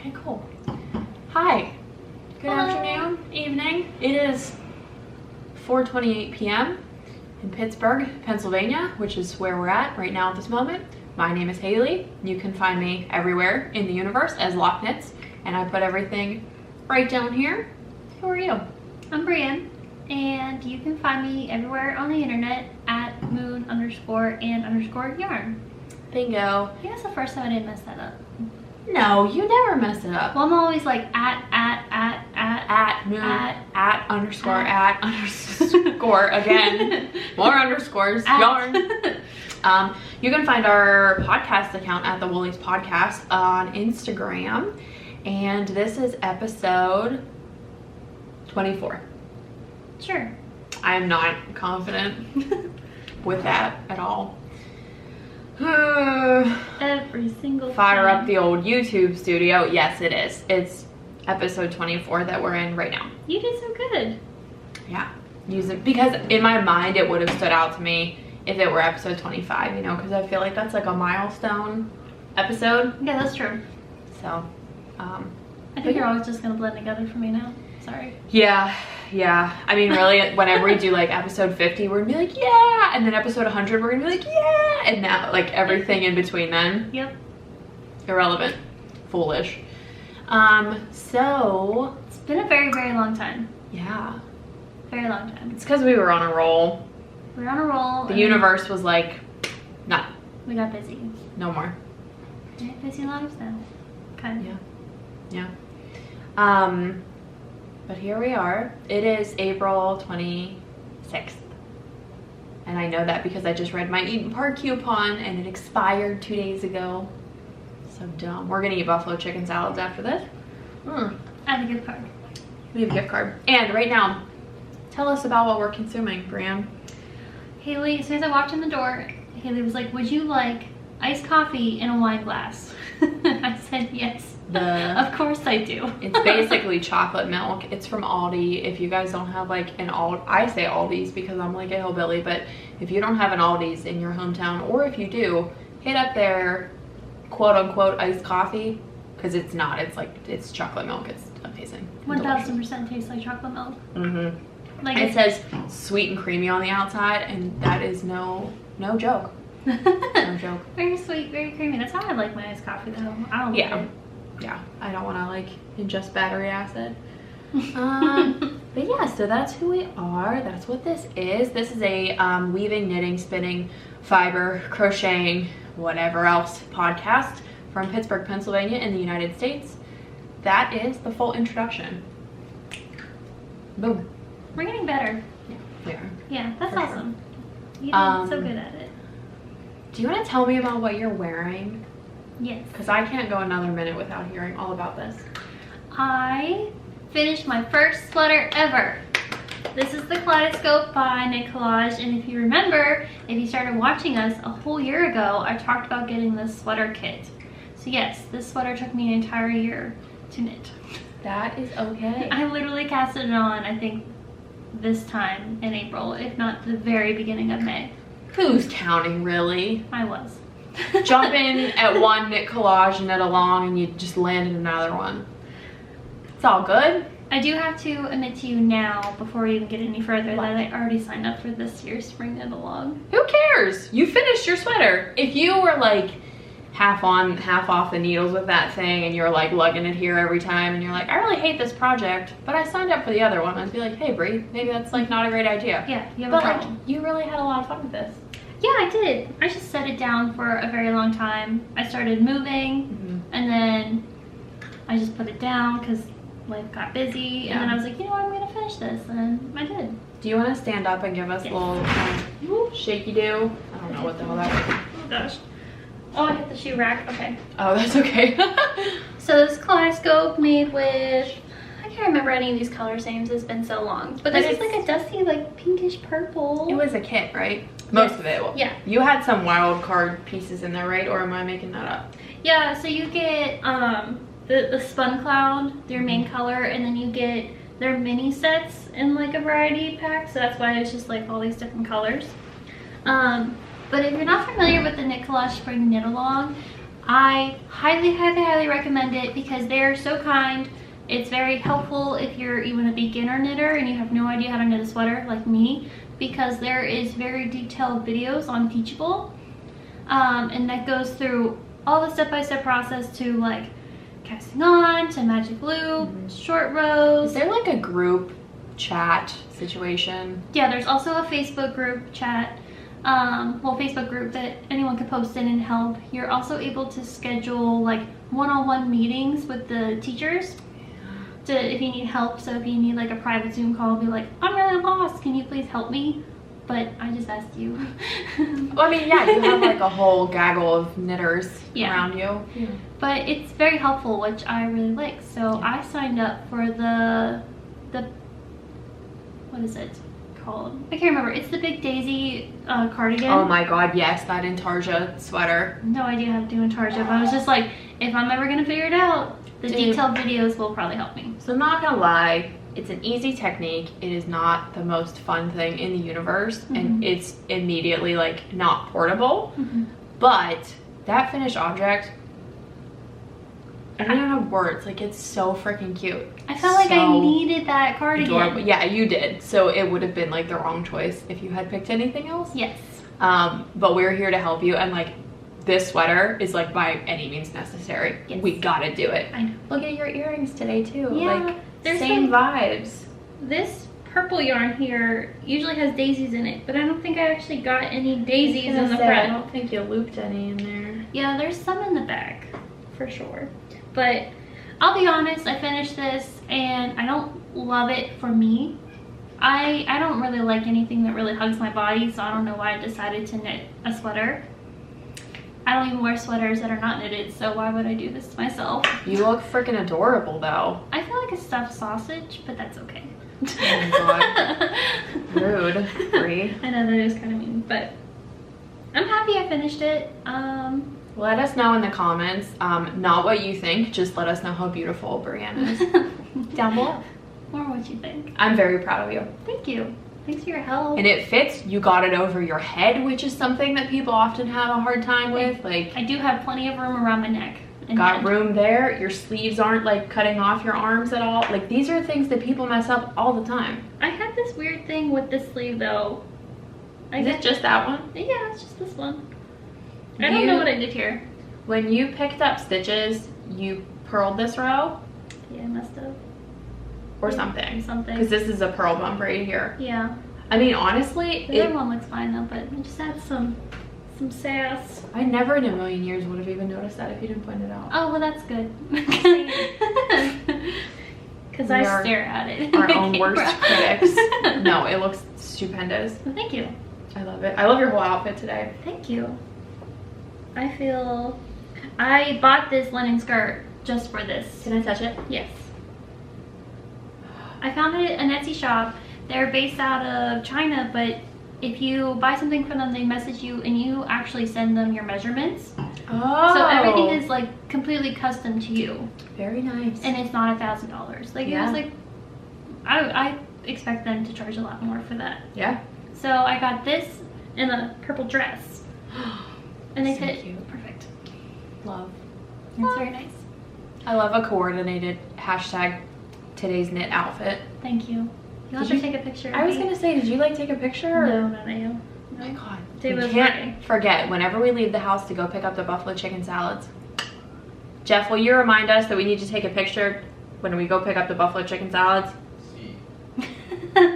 Okay, cool. Hi. Good afternoon, evening. It is 4:28 p.m. in Pittsburgh, Pennsylvania, which is where we're at right now at this moment. My name is Haley. You can find me everywhere in the universe as Lochnitz, and I put everything right down here. Who are you? I'm Brienne, and you can find me everywhere on the internet at moon_and_yarn. Bingo. I think that's the first time I didn't mess that up. No, you never mess it up. Well, I'm always like at moon, at underscore again. More underscores, yarn. You can find our podcast account at the Woolies podcast on Instagram. And this is episode 24. Sure. I'm not confident with that at all. Every single Fire time. up the old YouTube studio. Yes, it is. It's episode 24 that we're in right now. You did so good. Yeah. Use it because in my mind it would have stood out to me if it were episode 25, you know, because I feel like that's like a milestone episode. Yeah, that's true. So, I think you're always just gonna blend together for me now. Sorry. Yeah. I mean, really, whenever we do like episode 50, we're gonna be like, yeah, and then episode 100, we're gonna be like, yeah, and now like everything in between then. Yep. Irrelevant. Foolish. So It's been a very, very long time. yeah, Very long time. it's because we were on a roll. We're on a roll. The universe was like, nah, We got busy. no more. We have busy lives now. Kind of. Yeah. But here we are. It is April 26th. And I know that because I just read my Eaton Park coupon and it expired 2 days ago. So dumb. We're gonna eat buffalo chicken salads after this. I have a gift card. We have a gift card. And right now, tell us about what we're consuming, Brienne. Haley, as soon as I walked in the door, Haley was like, would you like iced coffee in a wine glass? I said yes. Of course I do. It's basically chocolate milk. It's from Aldi. If you guys don't have like an I say Aldi's because I'm like a hillbilly, but if you don't have an Aldi's in your hometown, or if you do, hit up their quote unquote iced coffee, because it's not. It's like, it's chocolate milk. It's amazing. 1000% tastes like chocolate milk. Mm-hmm. Like it says sweet and creamy on the outside, and that is no joke. No joke. Very sweet, very creamy. That's how I like my iced coffee though. I don't like it. Yeah, I don't want to like ingest battery acid. But yeah, so that's who we are. That's what this is. This is a weaving, knitting, spinning, fiber, crocheting, whatever else podcast from Pittsburgh, Pennsylvania in the United States. That is the full introduction. Boom. We're getting better. Yeah, we are. Yeah, that's For awesome. You did so good at it. Do you want to tell me about what you're wearing? Yes. Because I can't go another minute without hearing all about this. I finished my first sweater ever. This is the Kaleidoscope by Knit Collage, and if you remember, if you started watching us a whole year ago, I talked about getting this sweater kit. So yes, this sweater took me an entire year to knit. That is okay. I literally casted it on, I think, this time in April, if not the very beginning of May. Who's counting, really? I was. Jump in at one knit collage and knit along, and you just landed another one. It's all good. I do have to admit to you now, before we even get any further, that I already signed up for this year's spring knit along. Who cares? You finished your sweater. If you were like half on, half off the needles with that thing, and you're like lugging it here every time, and you're like, I really hate this project, but I signed up for the other one, I'd be like, hey Brie, maybe that's like not a great idea. Yeah, you have but a problem. like, you really had a lot of fun with this. Yeah, I did. I just set it down for a very long time. I started moving, and then I just put it down because life got busy, and then I was like, you know what, I'm gonna finish this, and I did. Do you want to stand up and give us a little shaky do? I don't know what the hell that is. Oh gosh. Oh, I hit the shoe rack. Okay. Oh, that's okay. So this Kaleidoscope made with, I can't remember any of these color names. It's been so long. But this is like a dusty, like pinkish purple. It was a kit, right? Most of it. Yeah. You had some wild card pieces in there, right? Or am I making that up? Yeah. So you get the Spun Cloud, their main color, and then you get their mini sets in like a variety pack. So that's why it's just like all these different colors. But if you're not familiar with the Knit Collage Spring Knit Along, I highly, highly, highly recommend it because they're so kind. It's very helpful if you're even a beginner knitter and you have no idea how to knit a sweater like me, because there is very detailed videos on Teachable, and that goes through all the step-by-step process to like casting on, to magic loop, short rows. Is there like a group chat situation? Yeah, there's also a Facebook group chat. Facebook group that anyone can post in and help. You're also able to schedule like one-on-one meetings with the teachers if you need help. So if you need like a private Zoom call, be like, I'm really lost, can you please help me? But I just asked you. Well, I mean, yeah, you have like a whole gaggle of knitters around you. Yeah. But it's very helpful, which I really like. So I signed up for the what is it called? I can't remember. It's the big Daisy cardigan. Oh my god, yes, that Intarsia sweater. No idea how to do Intarsia, but I was just like, if I'm ever gonna figure it out, the detailed videos will probably help me. So I'm not gonna lie, it's an easy technique. It is not the most fun thing in the universe, and it's immediately like not portable. But that finished object, I don't even have words. Like, it's so freaking cute. I felt like I needed that cardigan. Adorable. Yeah, you did. So it would have been like the wrong choice if you had picked anything else. Yes. But we're here to help you, and like this sweater is like by any means necessary. Yes. We gotta do it. I know. Look at your earrings today too. Yeah, like there's same vibes. This purple yarn here usually has daisies in it, but I don't think I actually got any daisies in the front. I don't think you looped any in there. Yeah, there's some in the back for sure. But I'll be honest, I finished this and I don't love it for me. I don't really like anything that really hugs my body, so I don't know why I decided to knit a sweater. I don't even wear sweaters that are not knitted, so why would I do this to myself? You look freaking adorable though. I feel like a stuffed sausage, but that's okay. Oh my god. Rude. Free. I know that is kind of mean, but I'm happy I finished it. Let us know in the comments, not what you think, just let us know how beautiful Brianna is down below. Or what you think. I'm very proud of you. Thank you. Thanks for your help. And it fits. You got it over your head, which is something that people often have a hard time with. Like, I do have plenty of room around my neck. Got room there. Your sleeves aren't like cutting off your arms at all. Like, these are things that people mess up all the time. I had this weird thing with this sleeve though. Is it just that one? Yeah, it's just this one. I don't know what I did here. When you picked up stitches, you purled this row? Yeah, I must have. Or something. Something. Because this is a purl bump right here. Yeah. I mean, honestly, the other one looks fine though, but it just adds some sass. I never in a million years would have even noticed that if you didn't point it out. Oh, well, that's good. Because I stare at it. Our own worst critics. No, it looks stupendous. Well, thank you. I love it. I love your whole outfit today. Thank you. I bought this linen skirt just for this. Can I touch it? Yes. I found it at an Etsy shop. They're based out of China, but if you buy something from them, they message you and you actually send them your measurements. Oh. So everything is like completely custom to you. Very nice. And it's not $1,000. Like, it was like, I expect them to charge a lot more for that. Yeah. So I got this and a purple dress. And they fit perfect. Love. It's very nice. I love a coordinated hashtag today's knit outfit. Thank you. You'll have to take a picture. I was gonna say, did you like take a picture? Or? No, not you. Oh my god. We can't forget whenever we leave the house to go pick up the buffalo chicken salads. Jeff, will you remind us that we need to take a picture when we go pick up the buffalo chicken salads?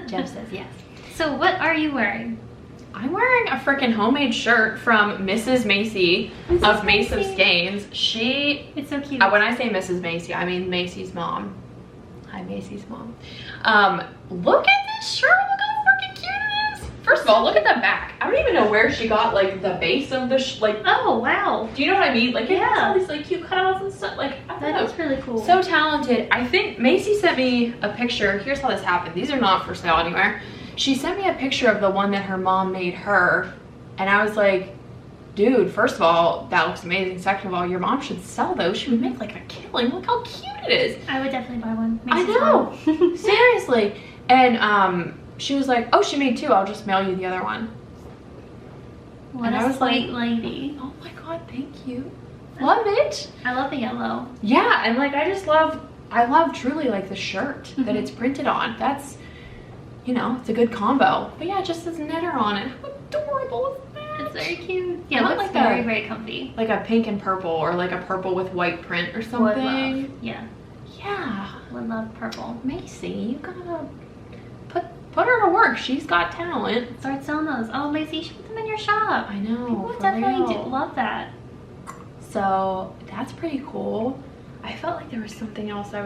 Jeff says yes. So what are you wearing? I'm wearing a freaking homemade shirt from Mrs. Macy of Mace of Skeins. It's so cute. When I say Mrs. Macy, I mean Macy's mom. Hi, Macy's mom. Look at this shirt. Look how freaking cute it is. First of all, look at the back. I don't even know where she got like the base of the like. Oh wow. Do you know what I mean? Like, it has all these like cute cutouts and stuff. Like, I don't know. That is really cool. So talented. I think Macy sent me a picture. Here's how this happened. These are not for sale anywhere. She sent me a picture of the one that her mom made her, and I was like, dude, first of all, that looks amazing. Second of all, your mom should sell those. She would make like a killing. Look how cute it is. I would definitely buy one. I know. Seriously. And she was like, oh, she made two. I'll just mail you the other one. What a sweet lady. Oh my god, thank you. Love it. I love the yellow. Yeah, and like I love truly like the shirt that it's printed on. That's, you know, it's a good combo. But yeah, it just says knitter on it. How adorable is that? It's very cute. Yeah, I it want looks like very, a- very comfy. Like a pink and purple, or like a purple with white print or Would something. love. Yeah, Yeah. would love purple. Macy, you gotta put her to work. She's got talent. Start selling those. Oh, Macy, you should put them in your shop. I know. People for definitely real. do love that. So that's pretty cool. I felt like there was something else I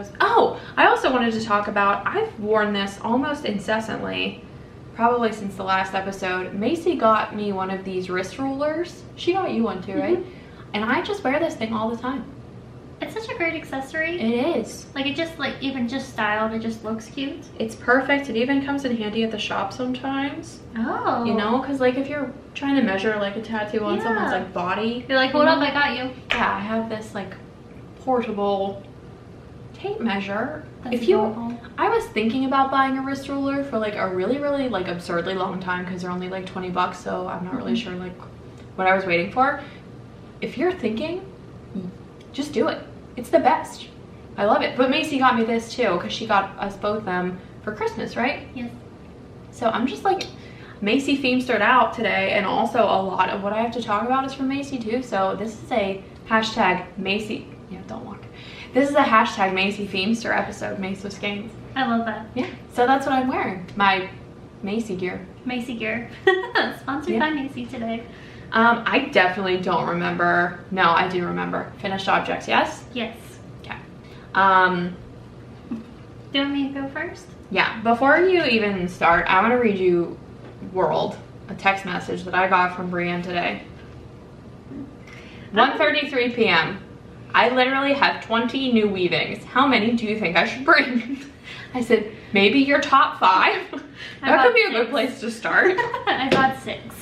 also wanted to talk about. I've worn this almost incessantly, probably since the last episode. Macy got me one of these wrist rollers. She got you one too, right? And I just wear this thing all the time. It's such a great accessory. It is. Like it just like even just styled, it just looks cute. It's perfect. It even comes in handy at the shop sometimes. Oh. You know, because like if you're trying to measure like a tattoo on someone's Yeah. like body. You're like, hold up, I got you. Yeah, I have this like portable tape measure. That's If you, adorable. I was thinking about buying a wrist ruler for like a really, really like absurdly long time because they're only like 20 bucks. So I'm not really sure like what I was waiting for. If you're thinking, just do it. It's the best. I love it. But Macy got me this too because she got us both them for Christmas, right? Yes. So I'm just like, Macy themestered out today, and also a lot of what I have to talk about is from Macy too. So this is a hashtag Macy, yeah, don't walk. This is a hashtag Macy themester episode, Mace with Skeins. I love that. Yeah, so that's what I'm wearing, my Macy gear. Macy gear. Sponsored Yeah. by Macy today. I definitely don't remember. No, I do remember. Finished objects, yes? Yes. Okay. Do you want me to go first? Yeah, before you even start, I want to read you World, a text message that I got from Brienne today. 1:33 p.m. I literally have 20 new weavings. How many do you think I should bring? I said, maybe your top 5. That could be a good place to start. I got 6.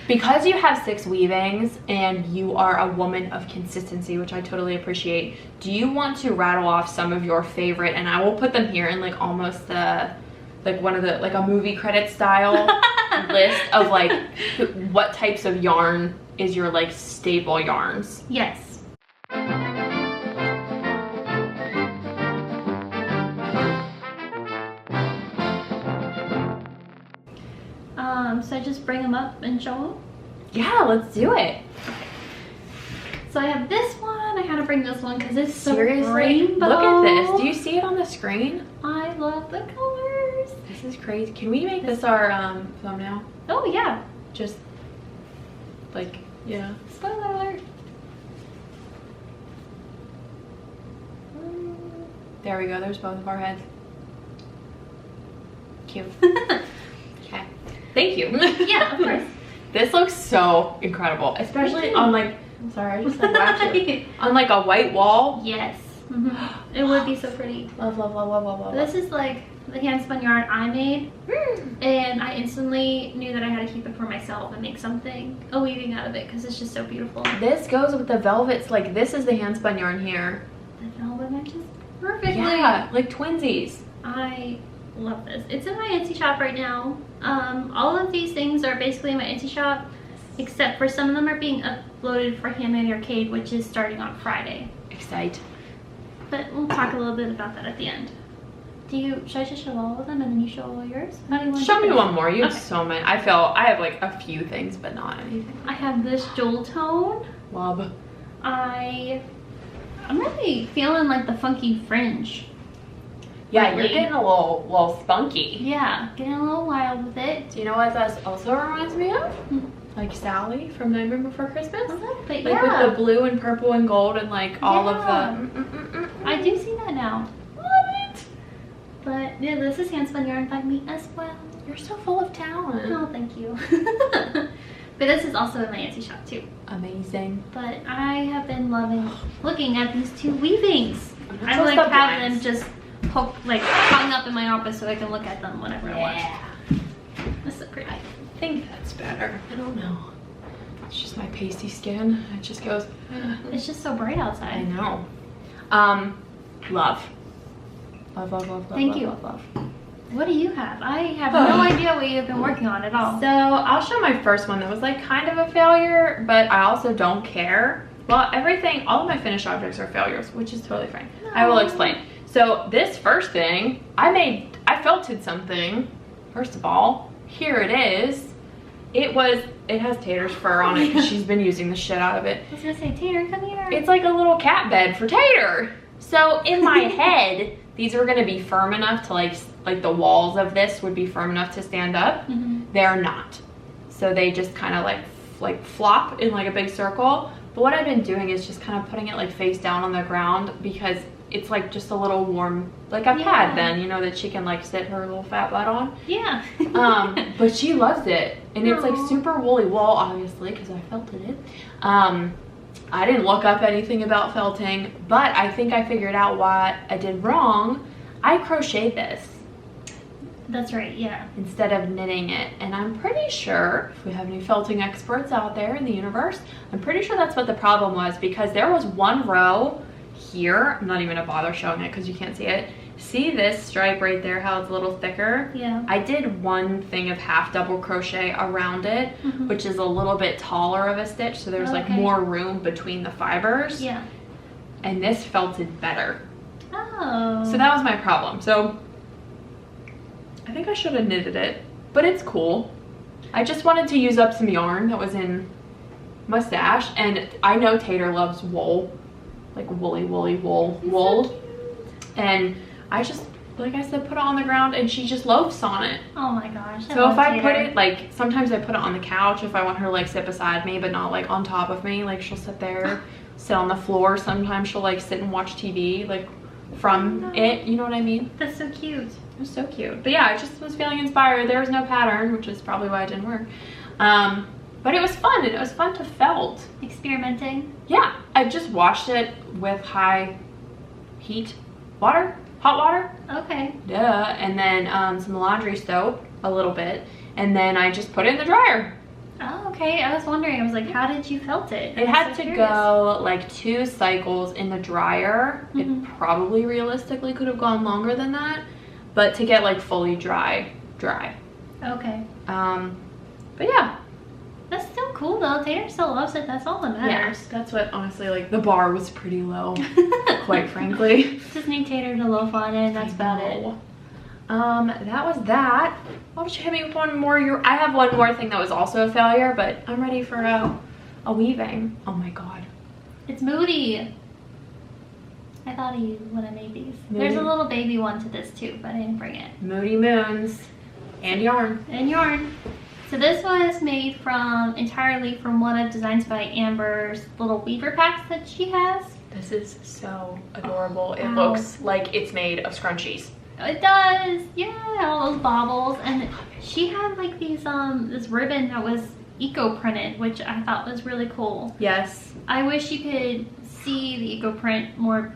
Because you have 6 weavings and you are a woman of consistency, which I totally appreciate, do you want to rattle off some of your favorite, and I will put them here in like almost the, like one of the, like a movie credit style list of like what types of yarn is your like staple yarns? Yes. So I just bring them up and show them? Yeah, let's do it. So I have this one. I had to bring this one because it's so Seriously? rainbow. Look at this. Do you see it on the screen? I love the colors. This is crazy. Can we make this our thumbnail? Oh yeah. Just like, yeah. Spoiler alert. There we go. There's both of our heads. Cute. Okay. Thank you. Yeah, of course. This looks so incredible, especially on like, I'm sorry, I just like whacked it. On like a white wall. Yes. It would be so pretty. Love, love, love, love, love, love. This is like the hand spun yarn I made, and I instantly knew that I had to keep it for myself and make something, a weaving out of it, because it's just so beautiful. This goes with the velvets. Like this is the hand spun yarn here. The velvet matches perfectly. Yeah, like twinsies. I love this. It's in my Etsy shop right now. All of these things are basically in my Etsy shop, except for some of them are being uploaded for Handmade Arcade, which is starting on Friday. Excite. But we'll talk a little bit about that at the end. Should I just show all of them and then you show all yours? How do you want Show to me do one more. You have Okay. so many. I have like a few things, but not anything. I have this jewel tone. Love. I'm really feeling like the funky fringe. Yeah, lately. you're getting a little spunky. Yeah, getting a little wild with it. Do you know what this also reminds me of? Like Sally from Nightmare Before Christmas. A little bit, Like yeah. with the blue and purple and gold and like all Yeah. of the. I do see that now. Love it. But yeah, this is hand spun yarn by me as well. You're so full of talent. Oh, thank you. But this is also in my Etsy shop too. Amazing. But I have been loving looking at these 2 weavings. I'm I so like have surprised. them just hung up in my office so I can look at them whenever I want. Yeah. This is so pretty. I think that's better. I don't know. It's just my pasty skin. It just goes. It's just so bright I outside. know. Love. Love, love, love, Thank love, you. love, love. What do you have? I have no idea what you've been working on at all. So I'll show my first one that was like kind of a failure, but I also don't care. Well, all of my finished objects are failures, which is totally fine. I will explain. So this first thing, I felted something. First of all, here it is. It has Tater's fur on it because she's been using the shit out of it. I was gonna say, Tater, come here. It's like a little cat bed for Tater. So in my head, these were gonna be firm enough to like the walls of this would be firm enough to stand up. They're not. So they just kind of like flop in like a big circle. But what I've been doing is just kind of putting it like face down on the ground because it's like just a little warm, like a pad then, you know, that she can like sit her little fat butt on. Yeah. But she loves it. And it's like super woolly wool, obviously, because I felted it. I didn't look up anything about felting, but I think I figured out what I did wrong. I crocheted this. That's right, yeah. Instead of knitting it. And I'm pretty sure, if we have any felting experts out there in the universe, I'm pretty sure that's what the problem was, because there was one row here. I'm not even gonna bother showing it because you can't see it. See this stripe right there, how it's a little thicker? Yeah. I did one thing of half double crochet around it, which is a little bit taller of a stitch, so there's like more room between the fibers. Yeah. And this felted better. Oh. So that was my problem. So I think I should have knitted it, but it's cool. I just wanted to use up some yarn that was in my stash, and I know Tater loves wool, like woolly wool. So and I just, like I said, put it on the ground and she just loafs on it. oh my gosh. So if I put it, like, sometimes I put it on the couch if I want her to like sit beside me, but not like on top of me. Like she'll sit there, sit on the floor. Sometimes she'll like sit and watch TV like from it, you know what I mean? That's so cute. It was so cute. But yeah, I just was feeling inspired. There was no pattern, which is probably why it didn't work. But it was fun, and it was fun to felt. Experimenting. Yeah, I just washed it with high heat water, hot water. Okay. Duh. And then some laundry soap, a little bit, and then I just put it in the dryer. Oh, okay. I was wondering, I was like, how did you felt it? It had to go like 2 cycles in the dryer. It probably realistically could have gone longer than that, but to get like fully dry. Okay. But yeah. That's still cool though. Tater still loves it. That's all that matters. Yeah, that's what, honestly, like the bar was pretty low, quite frankly. Just need Tater to loaf on it, and that's about it. That was that. Why don't you hit me with one more? I have one more thing that was also a failure, but I'm ready for a weaving. Oh my god. It's Moody. I thought of you when I made these. Moody. There's a little baby one to this too, but I didn't bring it. Moody Moons and yarn. And yarn. So this was made entirely from one of Designs by Amber's little weaver packs that she has. This is so adorable. It looks like it's made of scrunchies. It does, yeah, all those baubles. And she had like these this ribbon that was eco printed, which I thought was really cool. Yes. I wish you could see the eco print more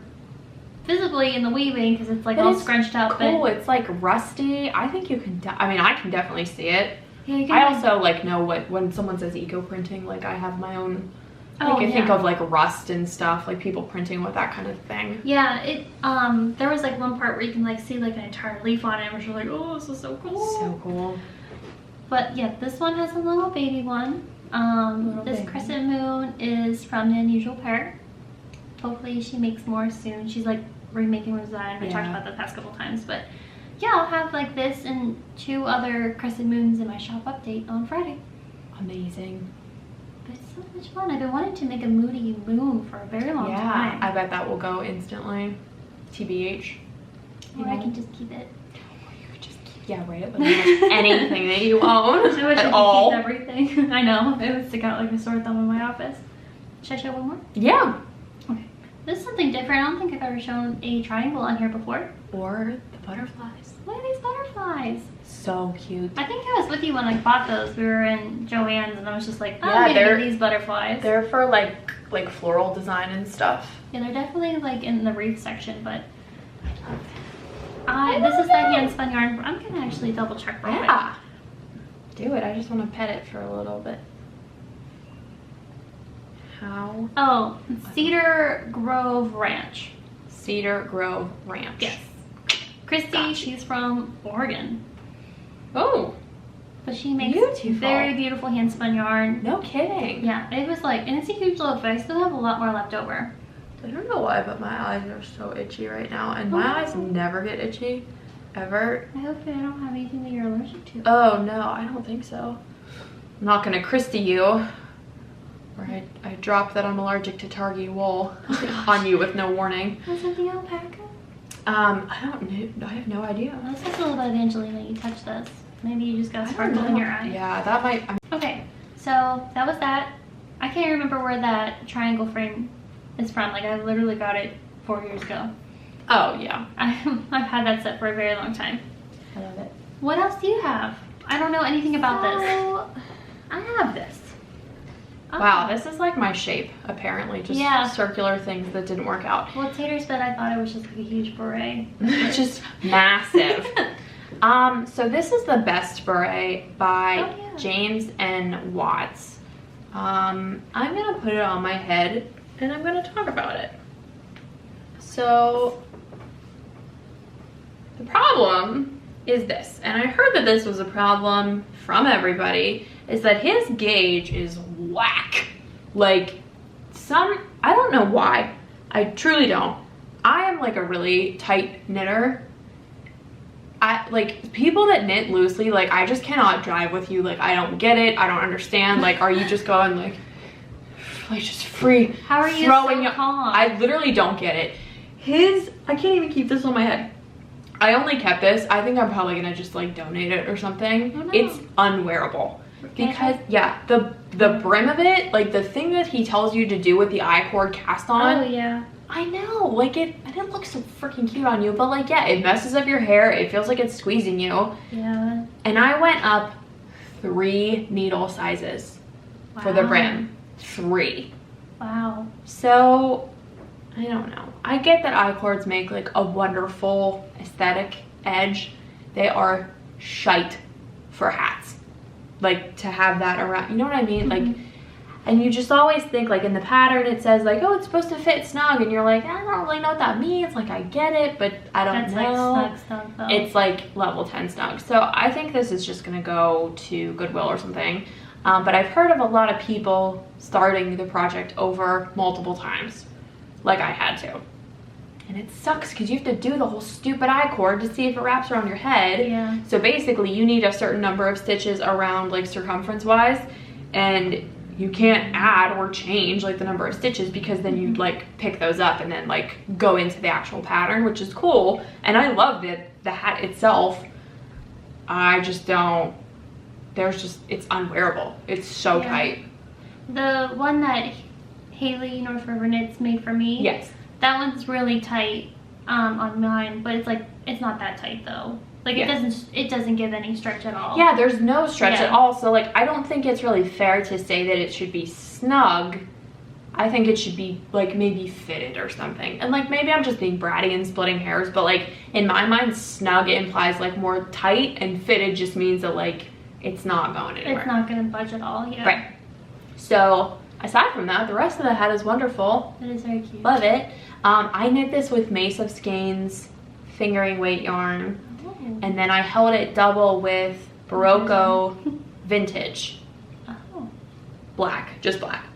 visibly in the weaving because it's like all scrunched up. Cool. It's like rusty. I think you can. I mean, I can definitely see it. Yeah, I also like know when someone says eco printing, like I have my own. I think of like rust and stuff, like people printing with that kind of thing. Yeah, there was like one part where you can like see like an entire leaf on it, which you're like, oh, this is so cool. So cool. But yeah, this one has a little baby one. This Crescent Moon is from the Unusual Pair. Hopefully she makes more soon. She's like remaking Design. We talked about that the past couple times, but yeah, I'll have like this and 2 other Crescent Moons in my shop update on Friday. Amazing. But it's so much fun. I've been wanting to make a Moody Moon for a very long time. Yeah, I bet that will go instantly. TBH. Or I can just keep it. Or you could just keep, yeah, right. Like anything that you own I wish I at could all. keep everything. I know. It would stick out like a sore thumb in my office. Should I show one more? Yeah. Okay. This is something different. I don't think I've ever shown a triangle on here before. Or the butterflies. Look at these butterflies. So cute. I think I was with you when I bought those. We were in Joann's and I was just like, oh, Yeah, I'm gonna get these butterflies. They're for like floral design and stuff. Yeah, they're definitely like in the wreath section, but this is that hand spun yarn. I'm gonna actually double check real quick. Yeah. Do it. I just want to pet it for a little bit. How? Oh, Cedar Grove Ranch. Cedar Grove Ranch. Yes. Christy, she's from Oregon. Oh. But she makes Beautiful. very beautiful hand spun yarn. No kidding. Yeah, it was like, and it's a huge load, but I still have a lot more left over. I don't know why, but my eyes are so itchy right now. And my eyes never get itchy, ever. I hope I don't have anything that you're allergic to. Oh, no, I don't think so. I'm not going to Christy you. Or I dropped that I'm allergic to Targi wool on you with no warning. Was it the alpaca? I don't know. I have no idea. Let's talk a little about Angelina. You touched this. Maybe you just got a sparkle in your eye. Yeah, that might. Okay, so that was that. I can't remember where that triangle frame is from. Like, I literally got it 4 years ago. Oh, yeah. I've had that set for a very long time. I love it. What else do you have? I don't know anything about this. I have this. Wow, this is like my shape, apparently. Just circular things that didn't work out. Well, Tater said I thought it was just like a huge beret. It's just massive. So this is the Best Beret by James and Watts. I'm gonna put it on my head and I'm gonna talk about it. So the problem is this, and I heard that this was a problem from everybody, is that his gauge is whack. Like, I don't know why. I truly don't. I am like a really tight knitter. Like, people that knit loosely, like, I just cannot drive with you. Like, I don't get it. I don't understand. Like, are you just going like just free? How are you throwing so calm? I literally don't get it. I can't even keep this on my head. I only kept this. I think I'm probably gonna just like donate it or something. Oh, no. It's unwearable. Because yeah, the brim of it, like the thing that he tells you to do with the I-cord cast on. Oh yeah. I know, like it didn't look so freaking cute on you, but like yeah, it messes up your hair. It feels like it's squeezing you. Yeah. And I went up 3 needle sizes for the brim. 3. Wow. So I don't know. I get that I-cords make like a wonderful aesthetic edge. They are shite for hats. Like to have that around, you know what I mean? Like, and you just always think like in the pattern it says like, oh, it's supposed to fit snug, and you're like, I don't really know what that means. Like I get it, but I don't know. That's like snug though. It's like level 10 snug. So I think this is just gonna go to Goodwill or something. But I've heard of a lot of people starting the project over multiple times, like I had to. And it sucks because you have to do the whole stupid I-cord to see if it wraps around your head. Yeah. So basically you need a certain number of stitches around like circumference wise, and you can't add or change like the number of stitches, because then you like pick those up and then like go into the actual pattern, which is cool. And I love the hat itself. I just don't, it's unwearable. It's so tight. The one that Haley North River Knits made for me. Yes. That one's really tight on mine, but it's like, it's not that tight though. Like it doesn't give any stretch at all. Yeah, there's no stretch at all. So like, I don't think it's really fair to say that it should be snug. I think it should be like maybe fitted or something. And like, maybe I'm just being bratty and splitting hairs, but like in my mind, snug implies like more tight, and fitted just means that like, it's not going anywhere. It's not gonna budge at all, yeah. Right. So aside from that, the rest of the hat is wonderful. It is very cute. Love it. I knit this with Mace of Skeins fingering weight yarn, and then I held it double with Barocco Vintage. Oh. Black, just black.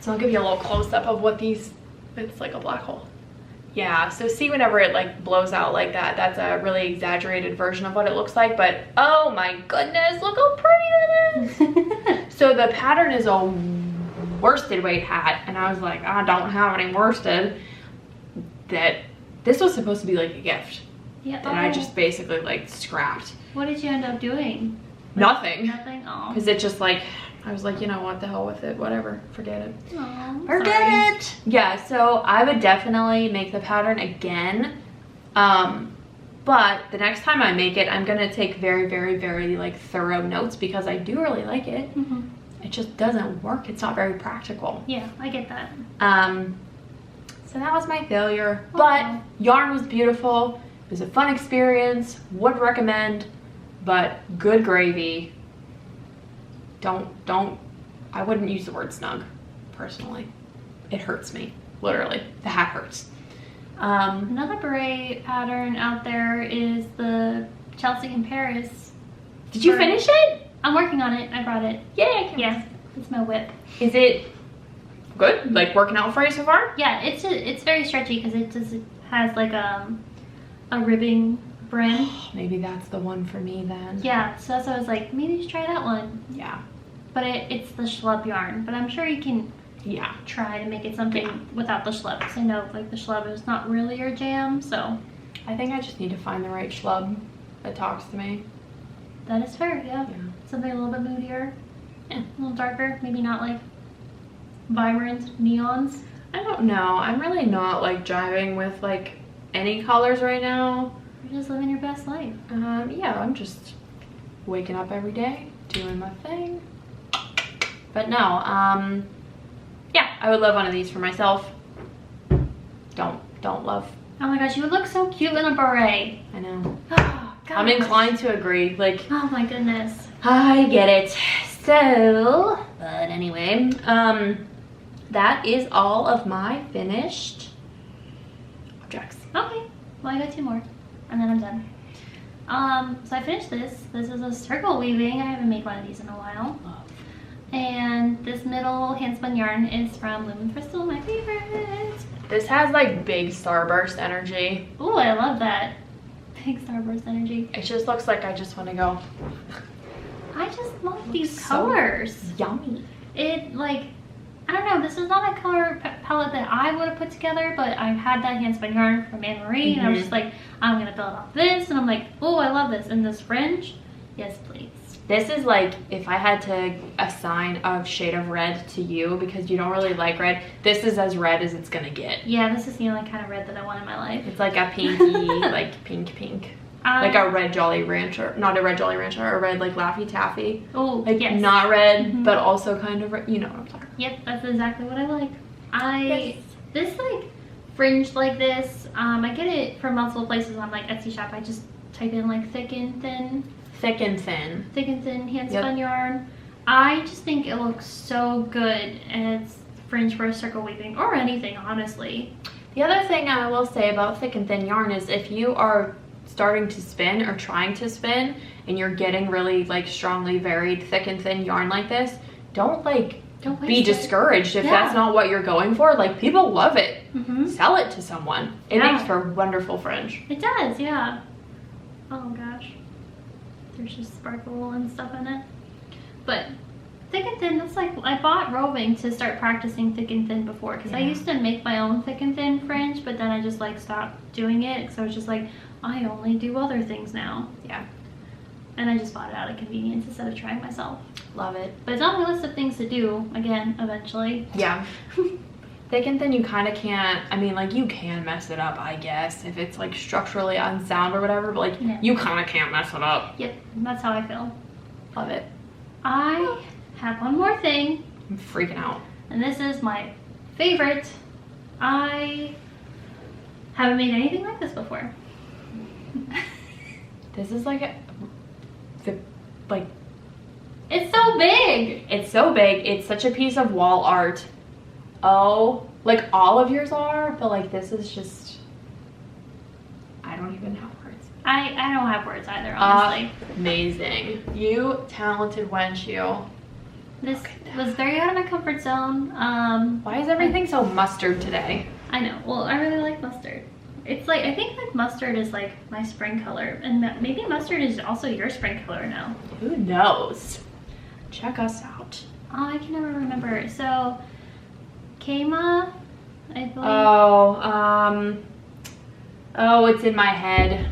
So I'll give you a little close up of what these, it's like a black hole. Yeah, so see whenever it like blows out like that, that's a really exaggerated version of what it looks like, but oh my goodness, look how pretty that is. So the pattern is a worsted weight hat, and I was like, I don't have any worsted. That this was supposed to be like a gift. Yeah. And I just basically like scrapped. What did you end up doing? Nothing. Nothing? Oh. Because it just like, I was like, you know what, the hell with it, whatever, forget it. Oh, Forget it! Yeah, so I would definitely make the pattern again. But the next time I make it, I'm gonna take very, very, very like thorough notes, because I do really like it. It just doesn't work. It's not very practical. Yeah, I get that. So that was my failure, but yarn was beautiful. It was a fun experience. Would recommend, but good gravy. I wouldn't use the word snug, personally. It hurts me, literally. The hat hurts. Another beret pattern out there is the Chelsea in Paris. Did you finish it? I'm working on it. I brought it. Yay! Yeah, it's my whip. Is it good? Like working out for you so far? Yeah, it's very stretchy because it just has like a ribbing brim. Maybe that's the one for me then. Yeah, so that's why I was like, maybe you should try that one. Yeah. But it's the schlub yarn. But I'm sure you can try to make it something without the schlub. Because I know like the schlub is not really your jam, so. I think I just need to find the right schlub that talks to me. That is fair, yeah. Something a little bit moodier. Yeah, a little darker. Maybe not like vibrant neons. I don't know. I'm really not like jiving with like any colors right now. You're just living your best life. Yeah, I'm just waking up every day, doing my thing. But no, yeah, I would love one of these for myself. Don't love. Oh my gosh, you would look so cute in a beret. I know. Oh, I'm inclined to agree. Like, oh my goodness. I get it. So, but anyway, that is all of my finished objects. Okay, well I got 2 more, and then I'm done. So I finished this. This is a circle weaving. I haven't made one of these in a while. And this middle handspun yarn is from Lumen Crystal, my favorite. This has like big starburst energy. Ooh, I love that. Big starburst energy. It just looks like I just want to go. I just love these So colors. Yummy. It like, I don't know, this is not a color palette that I would have put together, but I had that handspun yarn from Anne Marie, and I was just like, I'm gonna build off this, and I'm like, oh, I love this. And this fringe, yes please. This is like, if I had to assign a shade of red to you, because you don't really like red, this is as red as it's gonna get. Yeah, this is the only kind of red that I want in my life. It's like a pinky, like pink. Like a red Jolly Rancher, not a red Jolly Rancher, a red like Laffy Taffy. Oh, like yes. not red, but also kind of red. You know what I'm talking about. Yep, that's exactly what I like. This like fringe like this, I get it from multiple places on like Etsy shop. I just type in like thick and thin. Thick and thin handspun yarn. I just think it looks so good, and it's fringe for a circle weaving or anything, honestly. The other thing I will say about thick and thin yarn is if you are starting to spin or trying to spin and you're getting really like strongly varied thick and thin yarn like this, don't be discouraged if that's not what you're going for. Like, people love it. Sell it to someone. It makes for wonderful fringe. It does, yeah. Oh gosh, there's just sparkle and stuff in it. But thick and thin, that's like, I bought roving to start practicing thick and thin before, because I used to make my own thick and thin fringe, but then I just like stopped doing it, so I was just like, I only do other things now. Yeah. And I just bought it out of convenience instead of trying myself. Love it. But it's on my list of things to do, again, eventually. Yeah. Thick and thin, you kind of can't, I mean, like, you can mess it up, I guess, if it's like structurally unsound or whatever, but like, you kind of can't mess it up. Yep, that's how I feel. Love it. I have one more thing. I'm freaking out. And this is my favorite. I haven't made anything like this before. This is like it's so big. It's so big. It's such a piece of wall art. Oh, like all of yours are, but like this is just, I don't even have words. I don't have words either, honestly. Amazing. You talented wench, you. This was very out of my comfort zone. Why is everything so mustard today? I know. Well, I really like mustard. It's like, I think like mustard is like my spring color, and maybe mustard is also your spring color now. Who knows? Check us out. Oh, I can never remember. So, Kama, I believe. Oh, it's in my head.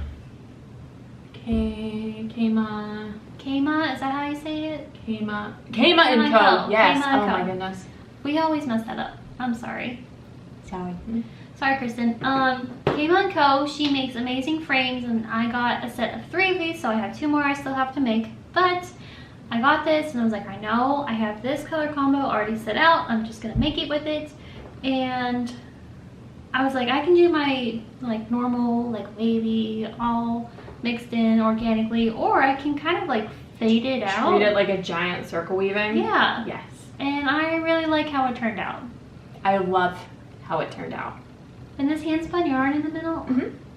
Kama, is that how you say it? Kama and Co. Yes. Kama and my Co. goodness. We always mess that up. I'm sorry. Sorry, Kristen. Kama & Co. She makes amazing frames, and I got a set of 3 of these, so I have 2 more I still have to make. But I got this, and I was like, I know I have this color combo already set out. I'm just gonna make it with it, and I was like, I can do my like normal, like wavy, all mixed in organically, or I can kind of like fade it out. Treat it like a giant circle weaving. Yeah. Yes. And I really like how it turned out. I love how it turned out. And this handspun yarn in the middle,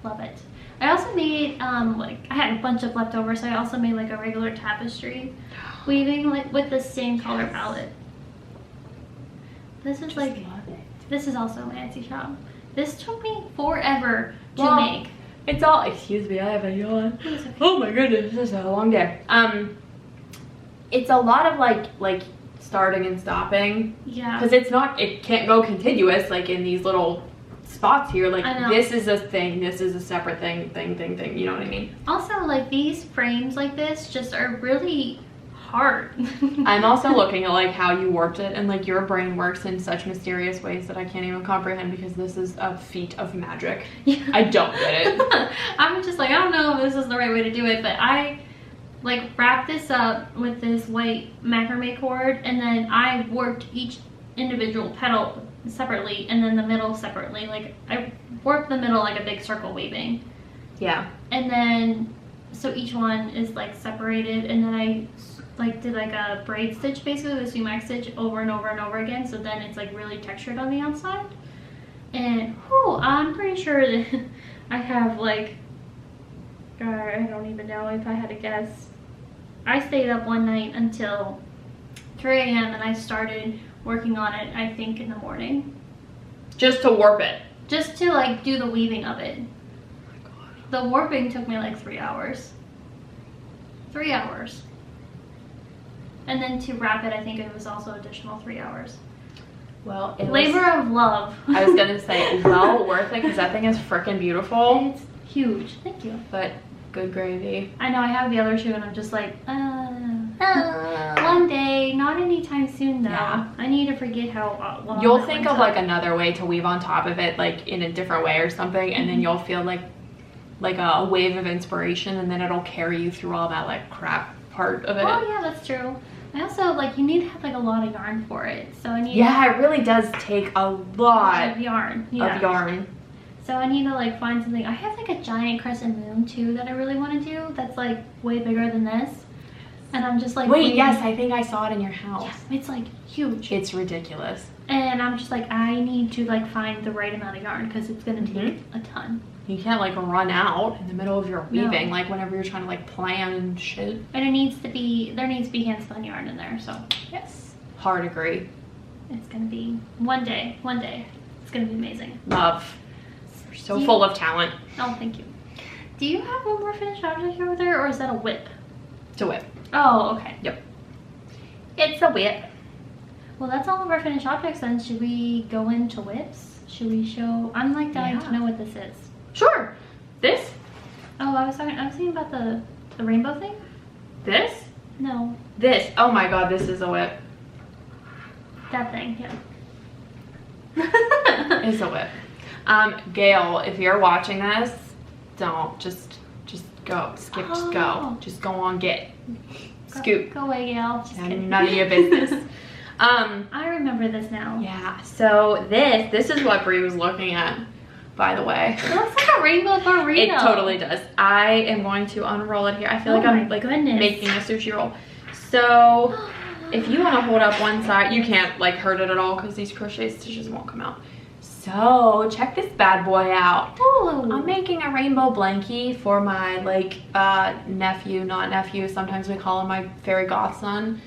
Love it. I also made like I had a bunch of leftovers, so I also made like a regular tapestry weaving like with the same color palette. This is like this is also a Nancy shop. This took me forever to make. It's all, excuse me, I have a yawn. Okay. Oh my goodness, this is a long day. It's a lot of like starting and stopping. Yeah. Because it can't go continuous like in these little spots here. Like this is a thing, this is a separate thing, you know what I mean? Also, like these frames like this just are really hard. I'm also looking at like how you warped it, and like your brain works in such mysterious ways that I can't even comprehend, because this is a feat of magic. Yeah. I don't get it. I'm just like, I don't know if this is the right way to do it, but I like wrapped this up with this white macrame cord, and then I warped each individual petal separately and then the middle separately. Like I warped the middle like a big circle weaving. Yeah. And then so each one is like separated, and then I like did like a braid stitch basically with a sumac stitch over and over and over again, so then it's like really textured on the outside. And I'm pretty sure that I have like, I don't even know if I had to guess. I stayed up one night until 3 a.m. and I started working on it, I think in the morning. Just to warp it? Just to like do the weaving of it. Oh my God. The warping took me like 3 hours. 3 hours. And then to wrap it, I think it was also additional 3 hours. Well, labor of love. I was gonna say, well worth it, because that thing is freaking beautiful. It's huge. Thank you. But good gravy. I know, I have the other two, and I'm just like, one day, not anytime soon though. Yeah. I need to forget how long. You'll think of like another way to weave on top of it, like in a different way or something, and then you'll feel like a wave of inspiration, and then it'll carry you through all that like crap part of it. Oh yeah, that's true. I also like, you need to have like a lot of yarn for it, so I need. Yeah, it really does take a lot of yarn. Of yarn. So I need to like find something. I have like a giant Crescent Moon too that I really want to do. That's like way bigger than this, and I'm just like. Wait, yes, I think I saw it in your house. Yeah, it's like huge. It's ridiculous. And I'm just like, I need to like find the right amount of yarn, because it's gonna take a ton. You can't like run out in the middle of your weaving, like whenever you're trying to like plan and shit. And there needs to be hand spun yarn in there, so yes. Hard agree. It's gonna be one day, it's gonna be amazing. Love. You're so full of talent. Oh, thank you. Do you have one more finished object over there, or is that a whip? It's a whip. Oh, okay. Yep. It's a whip. Well, that's all of our finished objects then. Should we go into whips? Should we show? I'm like dying to know what this is. Sure. This? Oh, I was thinking about the rainbow thing. This? No. This. Oh my God, this is a whip. That thing, yeah. It's a whip. Gail, if you're watching this, don't just go. Skip, just go. Just go on, get. Scoop. Go away, Gail. Just kidding. None of your business. I remember this now. Yeah, so this is what Brie was looking at, by the way. It looks like a rainbow burrito. It totally does. I am going to unroll it here. I feel like I'm like making a sushi roll. So if you want to hold up one side, you can't like hurt it at all because these crochet stitches won't come out. So check this bad boy out. Ooh. I'm making a rainbow blankie for my like nephew, not nephew. Sometimes we call him my fairy godson.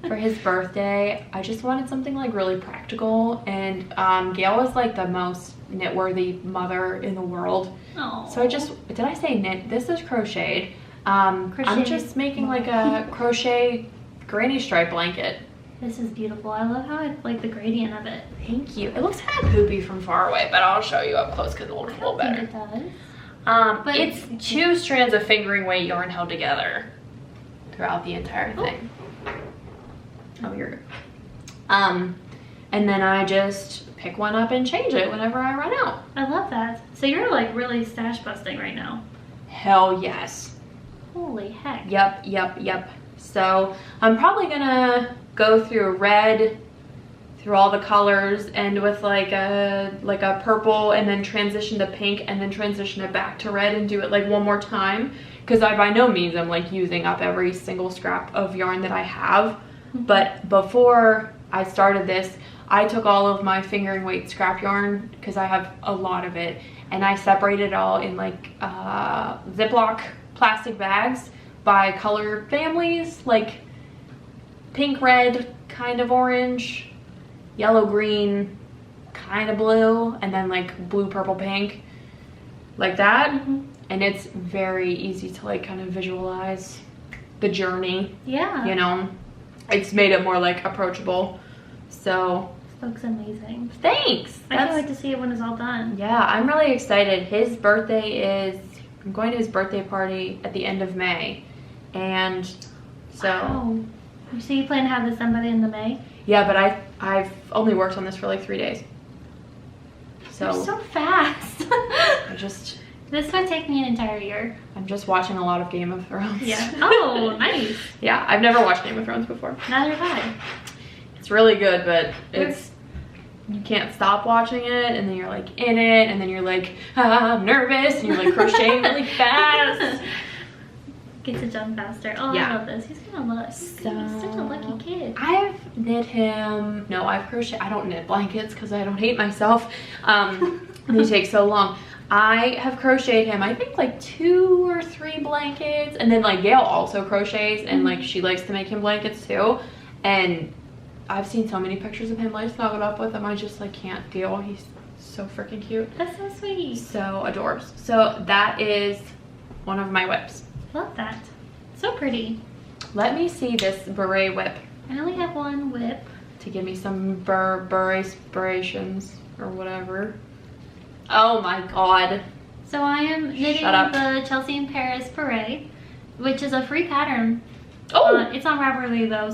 For his birthday. I just wanted something like really practical, and Gail was like the most knit-worthy mother in the world. Aww. So did I say knit? This is crocheted. I'm just making like a crochet granny stripe blanket. This is beautiful. I love how it's like the gradient of it. Thank you. It looks kind of poopy from far away, but I'll show you up close because it looks a little better. It does. But it's 2 strands of fingering weight yarn held together throughout the entire thing. Oh, you're good. And then I just pick one up and change it whenever I run out. I love that. So you're like really stash busting right now. Hell yes. Holy heck. Yep. So I'm probably gonna go through red, through all the colors, and with like a purple, and then transition to pink, and then transition it back to red, and do it like one more time. Because I by no means am like using up every single scrap of yarn that I have. But before I started this, I took all of my fingering weight scrap yarn, because I have a lot of it, and I separated it all in like Ziploc plastic bags by color families, like pink, red, kind of orange, yellow, green, kind of blue, and then like blue, purple, pink, like that. And it's very easy to like kind of visualize the journey. Yeah. You know, it's made it more like approachable. So this looks amazing. Thanks. I can't wait to see it when it's all done. Yeah, I'm really excited. His birthday is, I'm going to his birthday party at the end of May, and so. Wow. So you plan to have this done by the end of May? Yeah, but I've only worked on this for like 3 days. You're so fast. This would take me an entire year. I'm just watching a lot of Game of Thrones. Yeah. Oh, nice. Yeah, I've never watched Game of Thrones before. Neither have I. It's really good, but you can't stop watching it, and then you're like in it, and then you're like I'm nervous, and you're like crocheting really fast. Get to jump faster. Oh, yeah. I love this. He's gonna look. He's such a lucky kid. I've knit him. No, I've crocheted. I don't knit blankets because I don't hate myself. They take so long. I have crocheted him, I think like 2 or 3 blankets, and then like Gail also crochets, and like she likes to make him blankets too. And I've seen so many pictures of him like snuggled up with him. I just like can't deal. He's so freaking cute. That's so sweet. So adorbs. So that is one of my whips. Love that. So pretty. Let me see this beret whip. I only have one whip. To give me some beret inspirations or whatever. Oh my god. So I am knitting the Chelsea in Paris beret, which is a free pattern. Oh! It's on Ravelry though,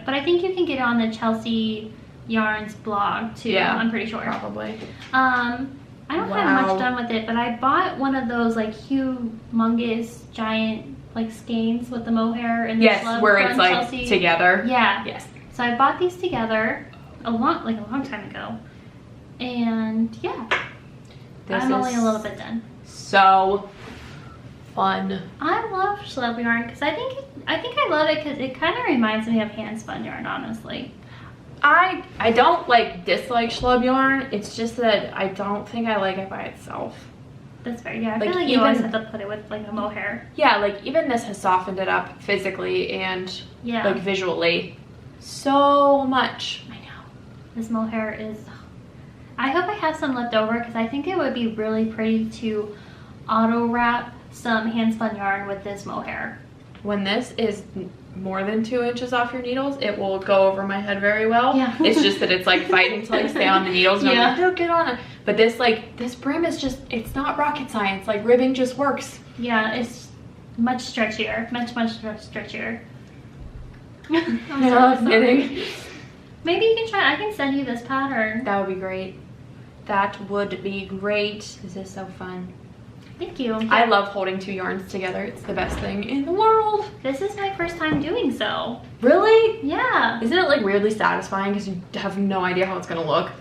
but I think you can get it on the Chelsea Yarns blog too. Yeah, I'm pretty sure. Probably. I don't have much done with it, but I bought one of those like humongous giant like skeins with the mohair and the yes, where it's like Chelsea. Together. Yeah. Yes. So I bought these together a long time ago, and yeah, I'm only a little bit done. So fun. I love schlub yarn because I think I love it because it kind of reminds me of hand spun yarn, honestly. I don't like dislike schlub yarn. It's just that I don't think I like it by itself. That's fair. Yeah, I feel like you always have to put it with like a mohair. Yeah, like even this has softened it up physically and like visually so much. I know. This mohair is. I hope I have some left over because I think it would be really pretty to auto wrap some hand spun yarn with this mohair. When this is more than 2 inches off your needles, it will go over my head very well. Yeah. It's just that it's like fighting to like stay on the needles. And I'm like, no, get on it. But this brim is just, it's not rocket science. Like ribbing just works. Yeah, it's much stretchier. Much stretchier. I love knitting. Maybe you can try, I can send you this pattern. That would be great. That would be great. This is so fun. Thank you. I love holding 2 yarns together. It's the best thing in the world. This is my first time doing so. Really? Yeah. Isn't it like weirdly satisfying because you have no idea how it's gonna look?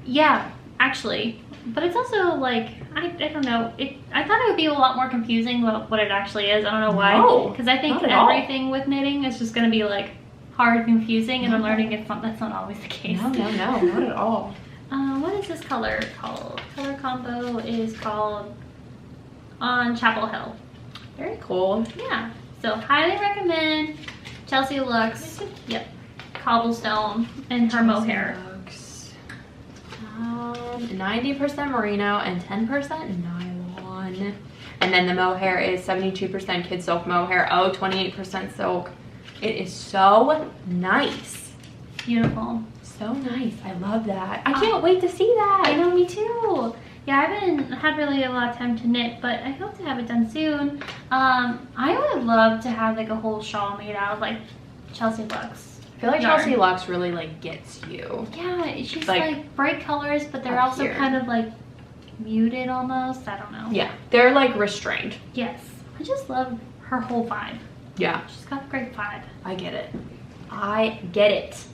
Yeah, actually. But it's also like, I don't know. I thought it would be a lot more confusing what it actually is. I don't know why. Because I think everything with knitting is just gonna be like hard and confusing, and I'm learning that's not always the case. No, not at all. What is this color called? Color combo is called On Chapel Hill. Very cool. Yeah. So highly recommend Chelsea Lux. Yep. Cobblestone and her mohair. 90% merino and 10% nylon. And then the mohair is 72% kid silk mohair. 28% silk. It is so nice. Beautiful. So nice. I love that. I can't wait to see that. I know, me too. Yeah, I haven't had really a lot of time to knit, but I hope to have it done soon. I would love to have like a whole shawl made out of like Chelsea Lux. I feel like yarn. Chelsea Lux really like gets you. Yeah, she's like bright colors, but they're also kind of like muted almost. I don't know. Yeah, they're like restrained. Yes. I just love her whole vibe. Yeah. She's got a great vibe. I get it. I get it.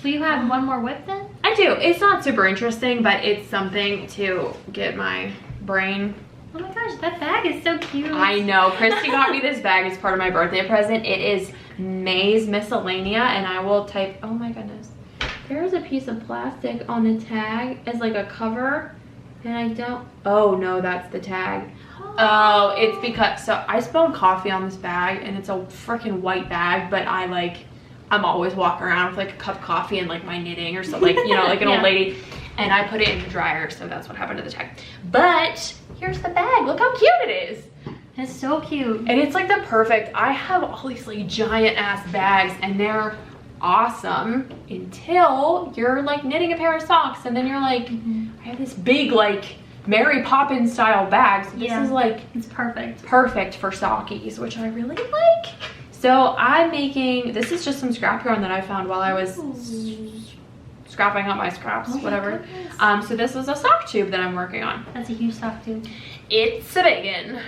Will you have one more whip then? I do. It's not super interesting, but it's something to get my brain. Oh my gosh, that bag is so cute. I know. Christy got me this bag as part of my birthday present. It is May's Miscellanea, and I will type, oh my goodness. There's a piece of plastic on the tag as like a cover, and I don't, oh no, that's the tag. Oh, it's because, so I spilled coffee on this bag, and it's a freaking white bag, but I'm always walking around with like a cup of coffee and like my knitting or something, like, you know, like an old lady, and I put it in the dryer, so that's what happened to the tag. But here's the bag, look how cute it is. It's so cute. And it's like the perfect, I have all these like giant ass bags, and they're awesome until you're like knitting a pair of socks, and then you're like, I have this big like Mary Poppins style bag, so this is like, it's perfect for sockies, which I really like. So I'm making, this is just some scrap yarn that I found while I was scrapping up my scraps, whatever. So this is a sock tube that I'm working on. That's a huge sock tube. It's a biggin.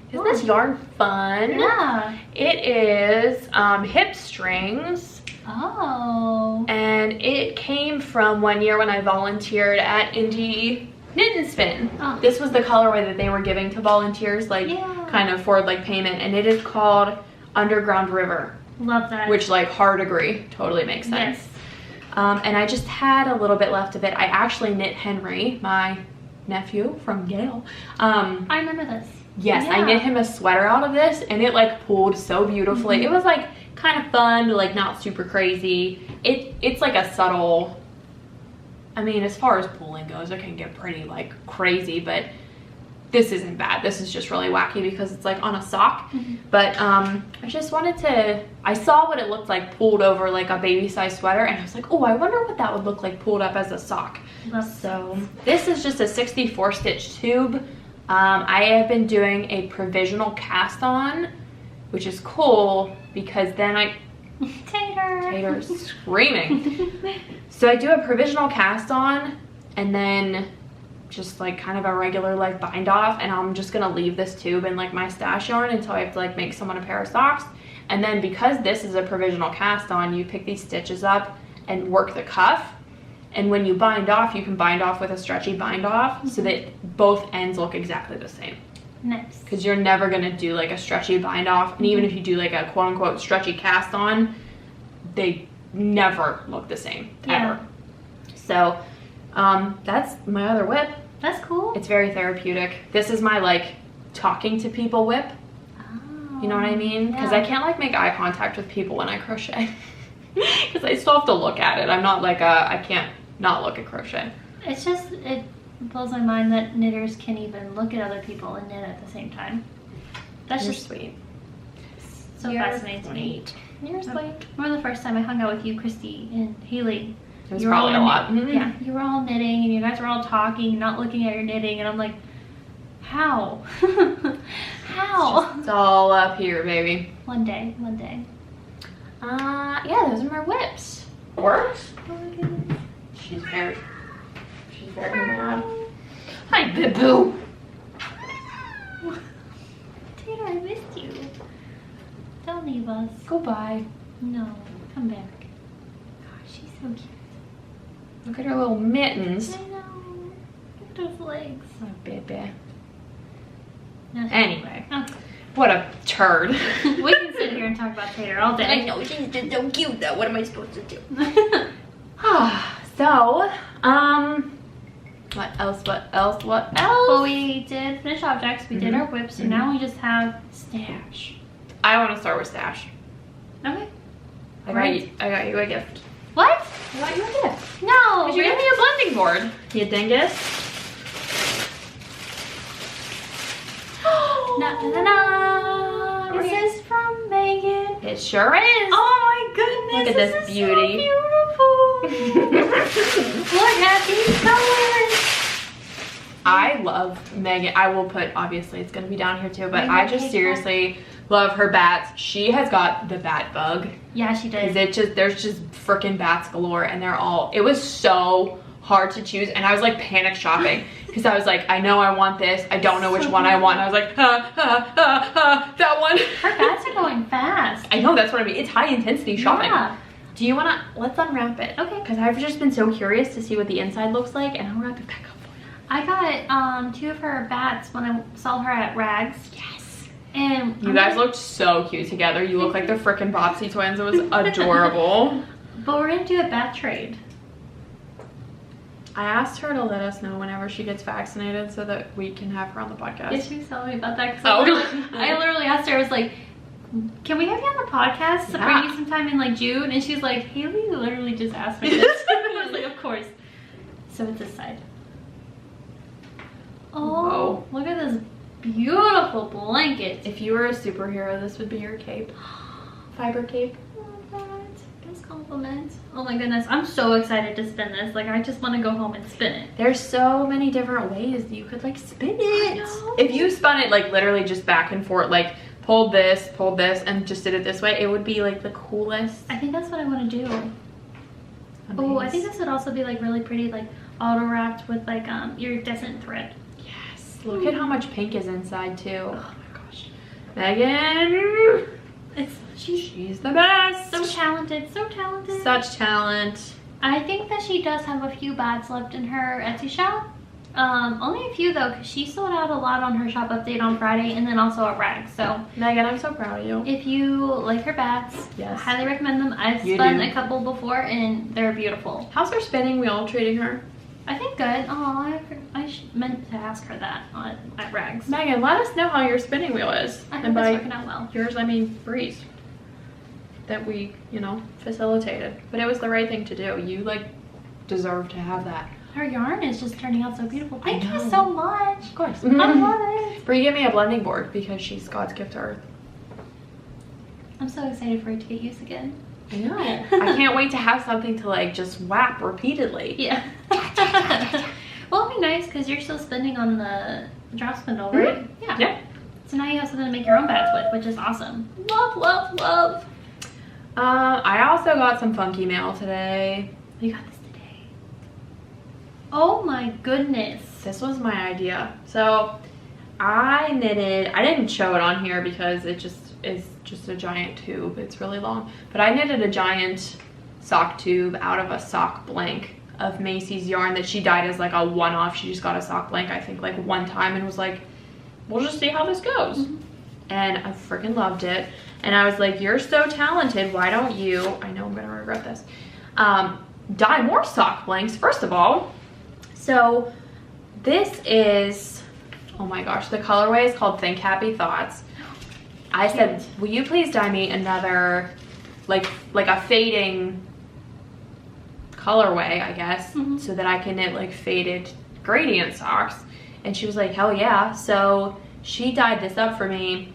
Isn't this yarn fun? Yeah. It is hip strings. Oh. And it came from one year when I volunteered at Indie Knit and Spin. Oh. This was the colorway that they were giving to volunteers, like kind of for like payment, and it is called Underground River. Love that. Which like hard agree, totally makes sense. Yes. And I just had a little bit left of it. I actually knit Henry, my nephew from Yale. I remember this. Yes, I knit him a sweater out of this, and it like pulled so beautifully. It was like kind of fun, like not super crazy. It's like a subtle, I mean, as far as pulling goes, it can get pretty like crazy, but this isn't bad. This is just really wacky because it's like on a sock. But I just wanted to, I saw what it looked like pulled over like a baby size sweater, and I was like, oh, I wonder what that would look like pulled up as a sock. So this is just a 64 stitch tube. I have been doing a provisional cast on, which is cool because then Tater's screaming. So I do a provisional cast on, and then just like kind of a regular like bind off, and I'm just gonna leave this tube in like my stash yarn until I have to like make someone a pair of socks. And then because this is a provisional cast on, you pick these stitches up and work the cuff, and when you bind off, you can bind off with a stretchy bind off so that both ends look exactly the same. Nice. Because you're never gonna do like a stretchy bind off, and even if you do like a quote unquote stretchy cast on, they never look the same ever. So that's my other whip. That's cool. It's very therapeutic. This is my like talking to people whip. Oh, you know what I mean? Because I can't like make eye contact with people when I crochet. Because I still have to look at it. I'm not like I can't not look at crochet. It's just, it blows my mind that knitters can even look at other people and knit at the same time. That's You're just sweet. So fascinating to me. You're sweet. Remember the first time I hung out with you, Christy and Haley? It was probably a lot. Yeah, you were all knitting and you guys were all talking, not looking at your knitting, and I'm like, how? How? It's all up here, baby. One day. Yeah, those are my whips. Works? Oh my goodness. She's very mad. Hi, boo-boo. Tater, I missed you. Don't leave us. Goodbye. No, come back. Gosh, she's so cute. Look at her little mittens. I know. Look at those legs. Oh, baby. No, Anyway. Okay. What a turd. We can sit here and talk about Tater all day. I know, she's just so cute though. What am I supposed to do? So, what else? Well, we did finish objects, we did our whips, and now we just have stash. I want to start with stash. Okay. I got you a gift. What? I got you a gift. No. Because you gave me a blending board, you dingus. Na-na-na. Is this from Megan? It sure is. Oh my goodness. Look at this beauty. So beautiful. Look at these colors. I love Megan. I will put, obviously it's gonna be down here too, but Megan, I just seriously love her bats. She has got the bat bug. Yeah, she did. There's just freaking bats galore, and it was so hard to choose, and I was like panic shopping because I was like, I know I want this, I don't know which one I want. I was like, that one. Her bats are going fast. I know, that's what I mean. It's high intensity shopping. Yeah. Do you wanna, let's unwrap it. Okay. Because I've just been so curious to see what the inside looks like, and I'll wrap it back up for you. I got 2 of her bats when I saw her at Rags. Yes. And you guys looked so cute together. You look like the frickin' Bopsy twins. It was adorable. But we're gonna do a bat trade. I asked her to let us know whenever she gets vaccinated so that we can have her on the podcast. Yeah, she was telling me about that. I literally asked her, I was like, can we have you on the podcast for you sometime in like June? And she's like, Haley literally just asked me this. I was like, of course. So it's this side. Oh, whoa. Look at this beautiful blanket. If you were a superhero, this would be your cape. Fiber cape. Compliment. Oh my goodness, I'm so excited to spin this. Like, I just want to go home and spin it. There's so many different ways that you could like spin it. If you spun it like literally just back and forth, like pulled this and just did it this way, it would be like the coolest. I think that's what I want to do. Oh, I think this would also be like really pretty, like auto wrapped with like iridescent thread. Yes. Look at how much pink is inside too. Oh my gosh. Megan. She's the best. So talented, so talented. Such talent. I think that she does have a few bats left in her Etsy shop. Only a few though, because she sold out a lot on her shop update on Friday and then also at Rags. So Megan, I'm so proud of you. If you like her bats, yes, I highly recommend them. I've spun a couple before and they're beautiful. How's her spinning wheel treating her? I think good. Oh, I meant to ask her that at Rags. Megan, let us know how your spinning wheel is. I hope it's working out well. Yours, I mean Breeze. That we, you know, facilitated. But it was the right thing to do. You, like, deserve to have that. Her yarn is just turning out so beautiful. Thank you so much. Of course. I love it. Bree gave me a blending board because she's God's gift to Earth. I'm so excited for it to get used again. I know. I can't wait to have something to, like, just whap repeatedly. Yeah. Well, it'll be nice because you're still spinning on the drop spindle, right? Yeah. Yeah. So now you have something to make your own bats with, which is awesome. Love, love, love. I also got some funky mail today. We got this today. Oh my goodness. This was my idea. So I didn't show it on here because it just is just a giant tube. It's really long. But I knitted a giant sock tube out of a sock blank of Macy's yarn that she dyed as like a one-off. She just got a sock blank, I think, like one time and was like, we'll just see how this goes. And I freaking loved it. And I was like, you're so talented. Why don't you, I know I'm gonna regret this, dye more sock blanks, first of all. So this is, oh my gosh, the colorway is called Think Happy Thoughts. I said, will you please dye me another, like a fading colorway, I guess, so that I can knit like faded gradient socks. And she was like, hell yeah. So she dyed this up for me.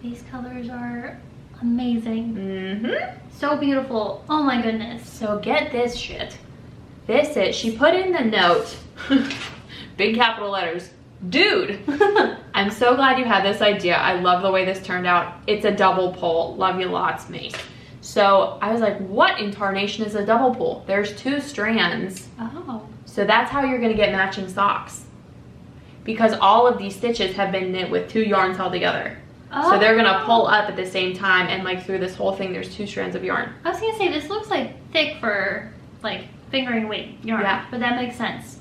These colors are amazing. So beautiful. Oh my goodness. So get this shit. This is, she put in the note, big capital letters, dude, I'm so glad you had this idea. I love the way this turned out. It's a double pull. Love you lots, Mace. So I was like, what in tarnation is a double pull? There's 2 strands. Oh. So that's how you're gonna get matching socks. Because all of these stitches have been knit with 2 yarns held together. Oh. So they're gonna pull up at the same time, and like through this whole thing, there's 2 strands of yarn. I was gonna say, this looks like thick for like fingering weight yarn. Yeah. But that makes sense.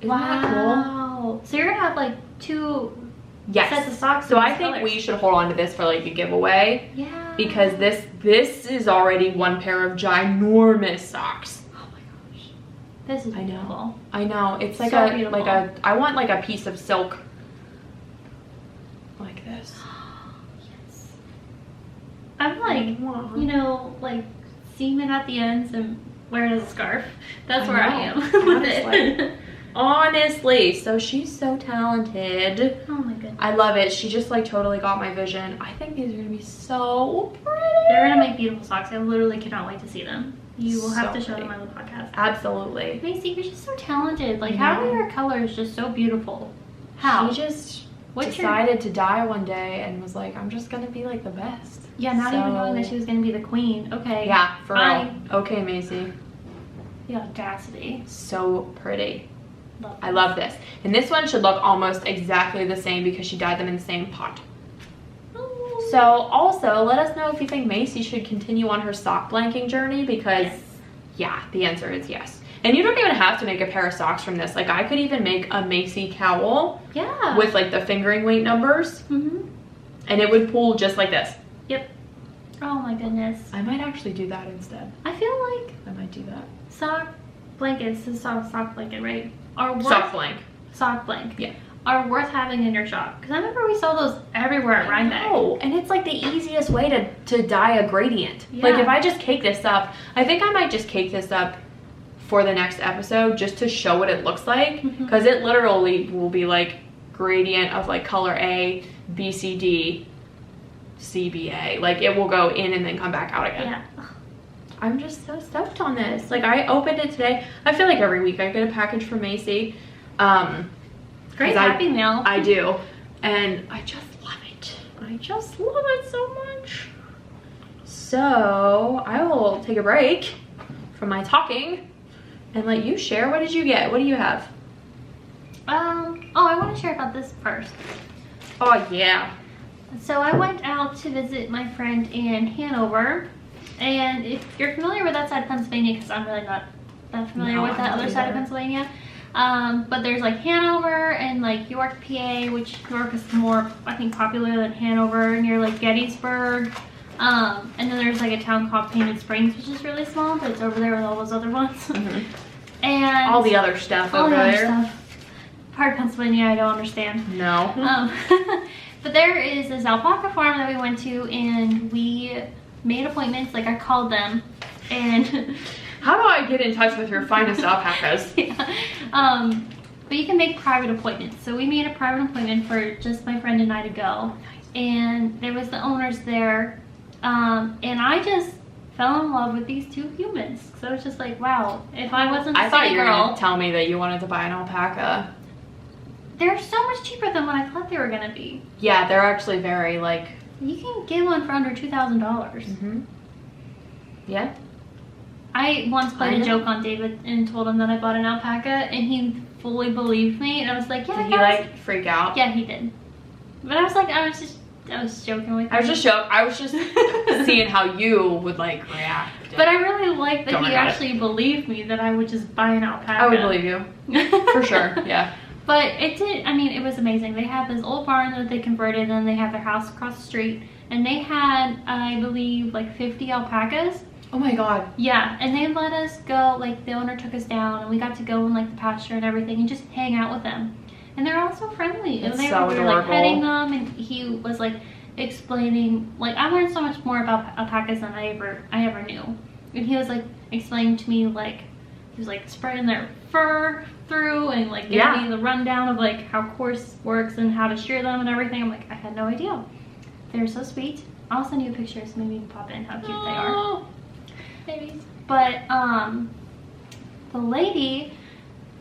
Isn't that cool? So you're gonna have like 2 sets of socks. So I think we should hold on to this for like a giveaway. Yeah. Because this is already 1 pair of ginormous socks. This is beautiful. I know. It's like so beautiful. I want like a piece of silk like this. Yes. I'm like, you know, like seaming at the ends and wearing it as a scarf. That's where I am with it. Honestly. So she's so talented. Oh my goodness. I love it. She just like totally got my vision. I think these are gonna be so pretty. They're gonna make beautiful socks. I literally cannot wait to see them. You will have to show them on the podcast. Absolutely. Macy, you're just so talented. Like, how are your colors just so beautiful? How? She just decided to dye one day and was like, I'm just gonna be like the best. Yeah, not even knowing that she was gonna be the queen. Okay. Yeah, for real. Okay, Macy. The audacity. So pretty. I love this. And this one should look almost exactly the same because she dyed them in the same pot. So also, let us know if you think Macy should continue on her sock blanking journey because, yeah, the answer is yes. And you don't even have to make a pair of socks from this. Like, I could even make a Macy cowl with, like, the fingering weight numbers. And it would pull just like this. Yep. Oh my goodness. I might actually do that instead. I feel like I might do that. sock blankets, is sock blanket, right? Are worth, Sock blank. Sock blank. Yeah. Are worth having in your shop. Because I remember we saw those everywhere at Rhinebeck. Oh, and it's like the easiest way to dye a gradient. Yeah. Like if I just cake this up, I think I might just cake this up for the next episode just to show what it looks like. Because it literally will be like gradient of like color A, B, C, D, C, B, A. Like it will go in and then come back out again. Yeah. I'm just so stoked on this. Like I opened it today. I feel like every week I get a package from Macy. Great Happy Meal. I do. And I just love it. I just love it so much. So I will take a break from my talking and let you share. What did you get? What do you have? Oh, I want to share about this first. Oh yeah. So I went out to visit my friend in Hanover. And if you're familiar with that side of Pennsylvania, because I'm really not that familiar with that other side of Pennsylvania. But there's like Hanover and like York, PA, which York is more, I think, popular than Hanover, near like Gettysburg. And then there's like a town called Painted Springs, which is really small, but it's over there with all those other ones. And all the other stuff all over the other there. stuff. Part of Pennsylvania I don't understand. No. But there is this alpaca farm that we went to, and we made appointments. Like I called them, and How do I get in touch with your finest alpacas? yeah. But you can make private appointments. So we made a private appointment for just my friend and I to go. And there was the owners there. And I just fell in love with these two humans. So it's just like, wow, if I wasn't I thought you were girl, going to tell me that you wanted to buy an alpaca. they're so much cheaper than what I thought they were going to be. Yeah, they're actually very like... You can get one for under $2,000. Yeah. I once played a joke on David and told him that I bought an alpaca, and he fully believed me. And I was like, yeah, Did he like freak out? Yeah, he did. But I was like, I was joking with him. I was just seeing how you would like react. But I really like that he actually believed me that I would just buy an alpaca. I would believe you. For sure, yeah. But it did, I mean, it was amazing. They had this old barn that they converted, and they had their house across the street. And they had, I believe, like 50 alpacas. Oh my god. Yeah, and they let us go, like the owner took us down, and we got to go in like the pasture and everything and just hang out with them. And they're all so friendly. That's And they so were adorable. like petting them, and he was like explaining, like I learned so much more about alpacas than I ever knew. And he was like explaining to me, like he was like spreading their fur through and like giving me the rundown of like how course works and how to shear them and everything. I'm like, I had no idea. They're so sweet. I'll send you pictures, maybe you can pop in how cute they are. Babies. But the lady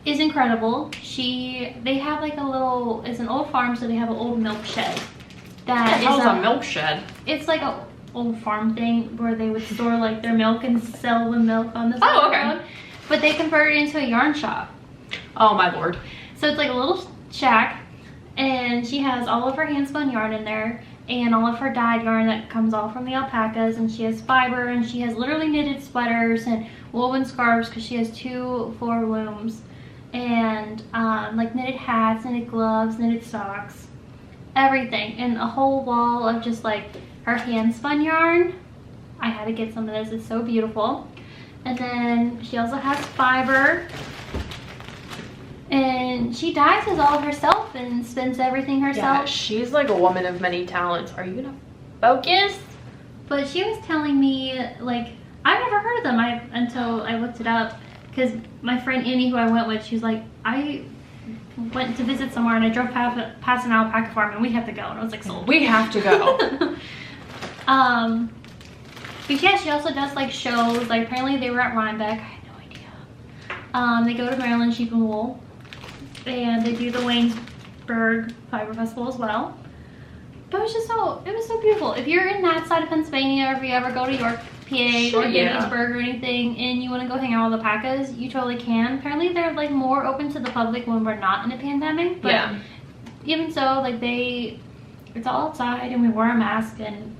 is incredible. They have like a little, it's an old farm, so they have an old milk shed. That is a milk shed. It's like a old farm thing where they would store like their milk and sell the milk on the Oh, side okay. of the road. But they converted it into a yarn shop. Oh my lord. So it's like a little shack, and she has all of her hand spun yarn in there and all of her dyed yarn that comes all from the alpacas, and she has fiber, and she has literally knitted sweaters and woven scarves because she has 2 floor looms, and like knitted hats, knitted gloves, knitted socks, everything, and a whole wall of just like her hand spun yarn. I had to get some of this. It's so beautiful. And then she also has fiber, and she dyes this all herself and spins everything herself. Yeah, she's like a woman of many talents. Are you gonna focus? But she was telling me, like, I've never heard of them until I looked it up, because my friend Annie, who I went with, she was like, I went to visit somewhere and I drove past an alpaca farm and we have to go. And I was like, sold. We have to go. But yeah, she also does like shows. Like apparently they were at Rhinebeck. I had no idea. They go to Maryland Sheep and Wool, and they do the Waynesburg Fiber Festival as well. But it was so beautiful. If you're in that side of Pennsylvania, or if you ever go to York, PA, or Gettysburg or anything, and you want to go hang out with alpacas, you totally can. Apparently they're like more open to the public when we're not in a pandemic. But even so, like it's all outside, and we wore a mask, and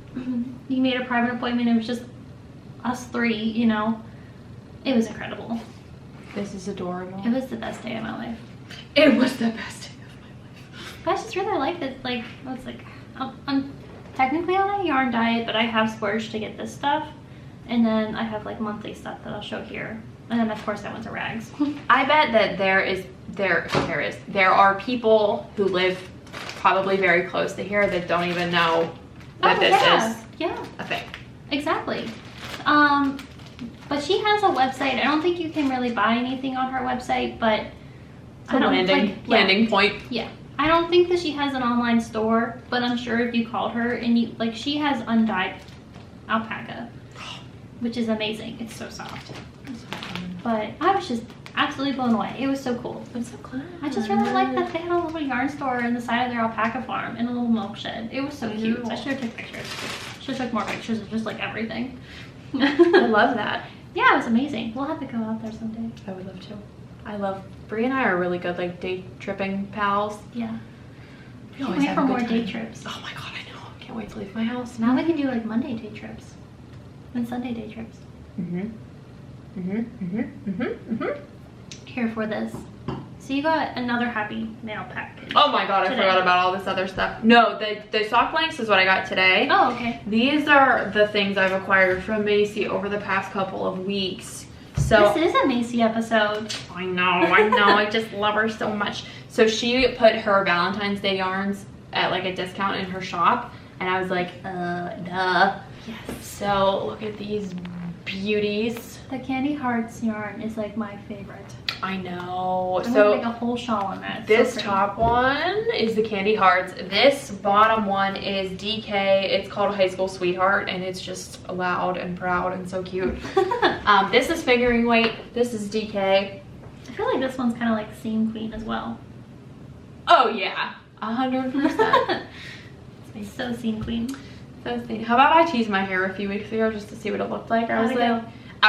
you made a private appointment. It was just us 3, you know. It was incredible. This is adorable. It was the best day of my life. It was the best day of my life. But I just really liked it. Like, I was like, technically on a yarn diet, but I have splurged to get this stuff. And then I have like monthly stuff that I'll show here. And then of course I went to rags. I bet that there are people who live probably very close to here that don't even know that this is a thing. Exactly. But she has a website. I don't think you can really buy anything on her website, but It's a landing point. Yeah. I don't think that she has an online store, but I'm sure if you called her and you like, she has undyed alpaca, which is amazing. It's so soft. But I was just absolutely blown away. It was so cool. I'm so glad. I just really like that they had a little yarn store in the side of their alpaca farm and a little milk shed. It was so cute. I should have took pictures. Should have took more pictures of just like everything. I love that. Yeah, it was amazing. We'll have to go out there someday. I would love to. Brie and I are really good like day tripping pals. Yeah. We Can't wait for more day trips. Oh my god, I know. Can't wait to leave my house. Now we can do like Monday day trips and Sunday day trips. Here for this. So you got another happy mail package. Oh my god, I forgot about all this other stuff. No, the sock blanks is what I got today. Oh, okay. These are the things I've acquired from Macy over the past couple of weeks. So this is a Macy episode. I know. I just love her so much. So she put her Valentine's Day yarns at like a discount in her shop, and I was like, duh. Yes. So look at these beauties. The Candy Hearts yarn is like my favorite. I know. I'm so gonna make a whole shawl on that. It's this so top one is the Candy Hearts. This bottom one is DK. It's called High School Sweetheart, and it's just loud and proud and so cute. This is fingering weight. This is DK. I feel like this one's kind of like Seam Queen as well. Oh yeah, 100%. It's so Seam Queen. So how about I teased my hair a few weeks ago just to see what it looked like? I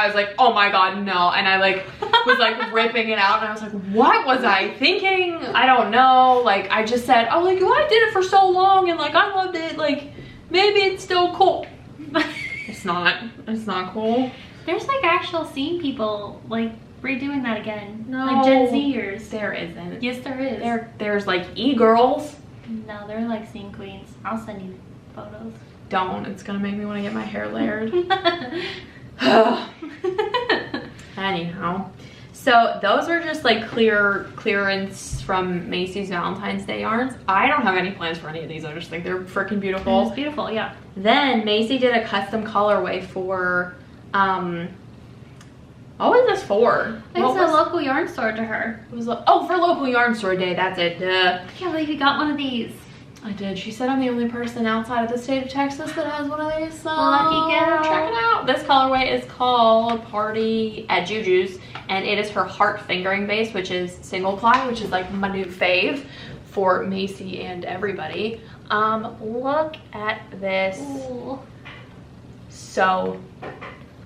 was like, oh my god, no. And I like was like ripping it out, and I was like, what was I thinking? I don't know. Like I just said, oh, like, well, I did it for so long and like I loved it. Like maybe it's still cool. It's not. It's not cool. There's like actual seam people like redoing that again. No. Like Gen Zers. There isn't. Yes, there is. There's like e-girls. No, they're like Seam Queens. I'll send you photos. Don't. It's gonna make me want to get my hair layered. Anyhow, so those were just like clearance from Macy's Valentine's Day yarns. I don't have any plans for any of these. I just think they're freaking beautiful. It's beautiful, yeah. Then Macy did a custom colorway for what was this for? It's a local yarn store to her. It was for local yarn store day. That's it. Duh. I can't believe you got one of these. I did. She said I'm the only person outside of the state of Texas that has one of these. So lucky gal. Check it out. This colorway is called Party at Juju's, and it is her heart fingering base, which is single ply, which is like my new fave for Macy and everybody. Look at this. Ooh. So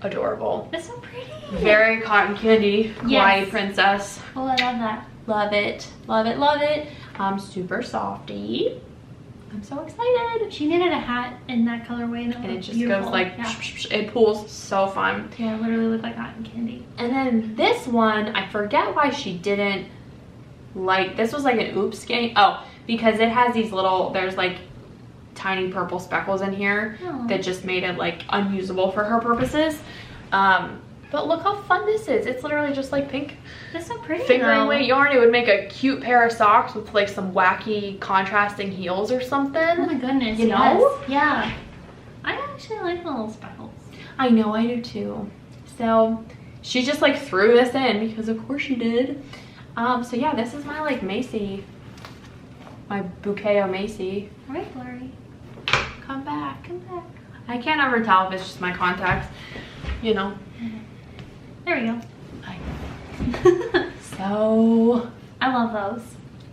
adorable. It's so pretty. Very cotton candy, Kawaii princess. Oh, I love that. Love it. Love it. Love it. Super softy. I'm so excited. She knitted a hat in that colorway, and it just goes like, it pulls so fun. Yeah, it literally looked like cotton candy. And then this one, I forget why she didn't like, this was like an oops skein. Oh, because it has these little, there's like tiny purple speckles in here that just made it like unusable for her purposes. But look how fun this is. It's literally just like pink. That's so pretty. Fingering weight yarn. It would make a cute pair of socks with like some wacky contrasting heels or something. Oh my goodness. You know? Yeah. I actually like the little speckles. I know, I do too. So she just like threw this in because of course she did. So yeah, this is my like Macy, my bouquet of Macy. All right, Glory. Come back. Come back. I can't ever tell if it's just my contacts, you know. There we go. So I love those.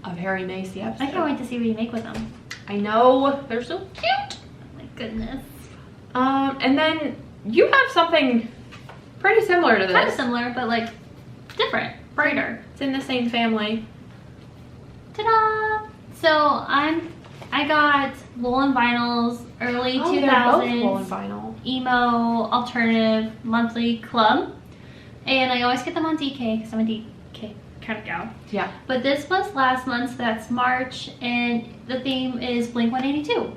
A very Macy episode. I can't wait to see what you make with them. I know, they're so cute. Oh my goodness. And then you have something pretty similar to this. Kind of similar, but like different, brighter. It's in the same family. Ta-da! So I got woolen vinyls, early 2000s. They're both woolen vinyl. Emo alternative monthly club, and I always get them on DK because I'm a DK kind of gal. Yeah. But this was last month's, that's March, and the theme is Blink 182.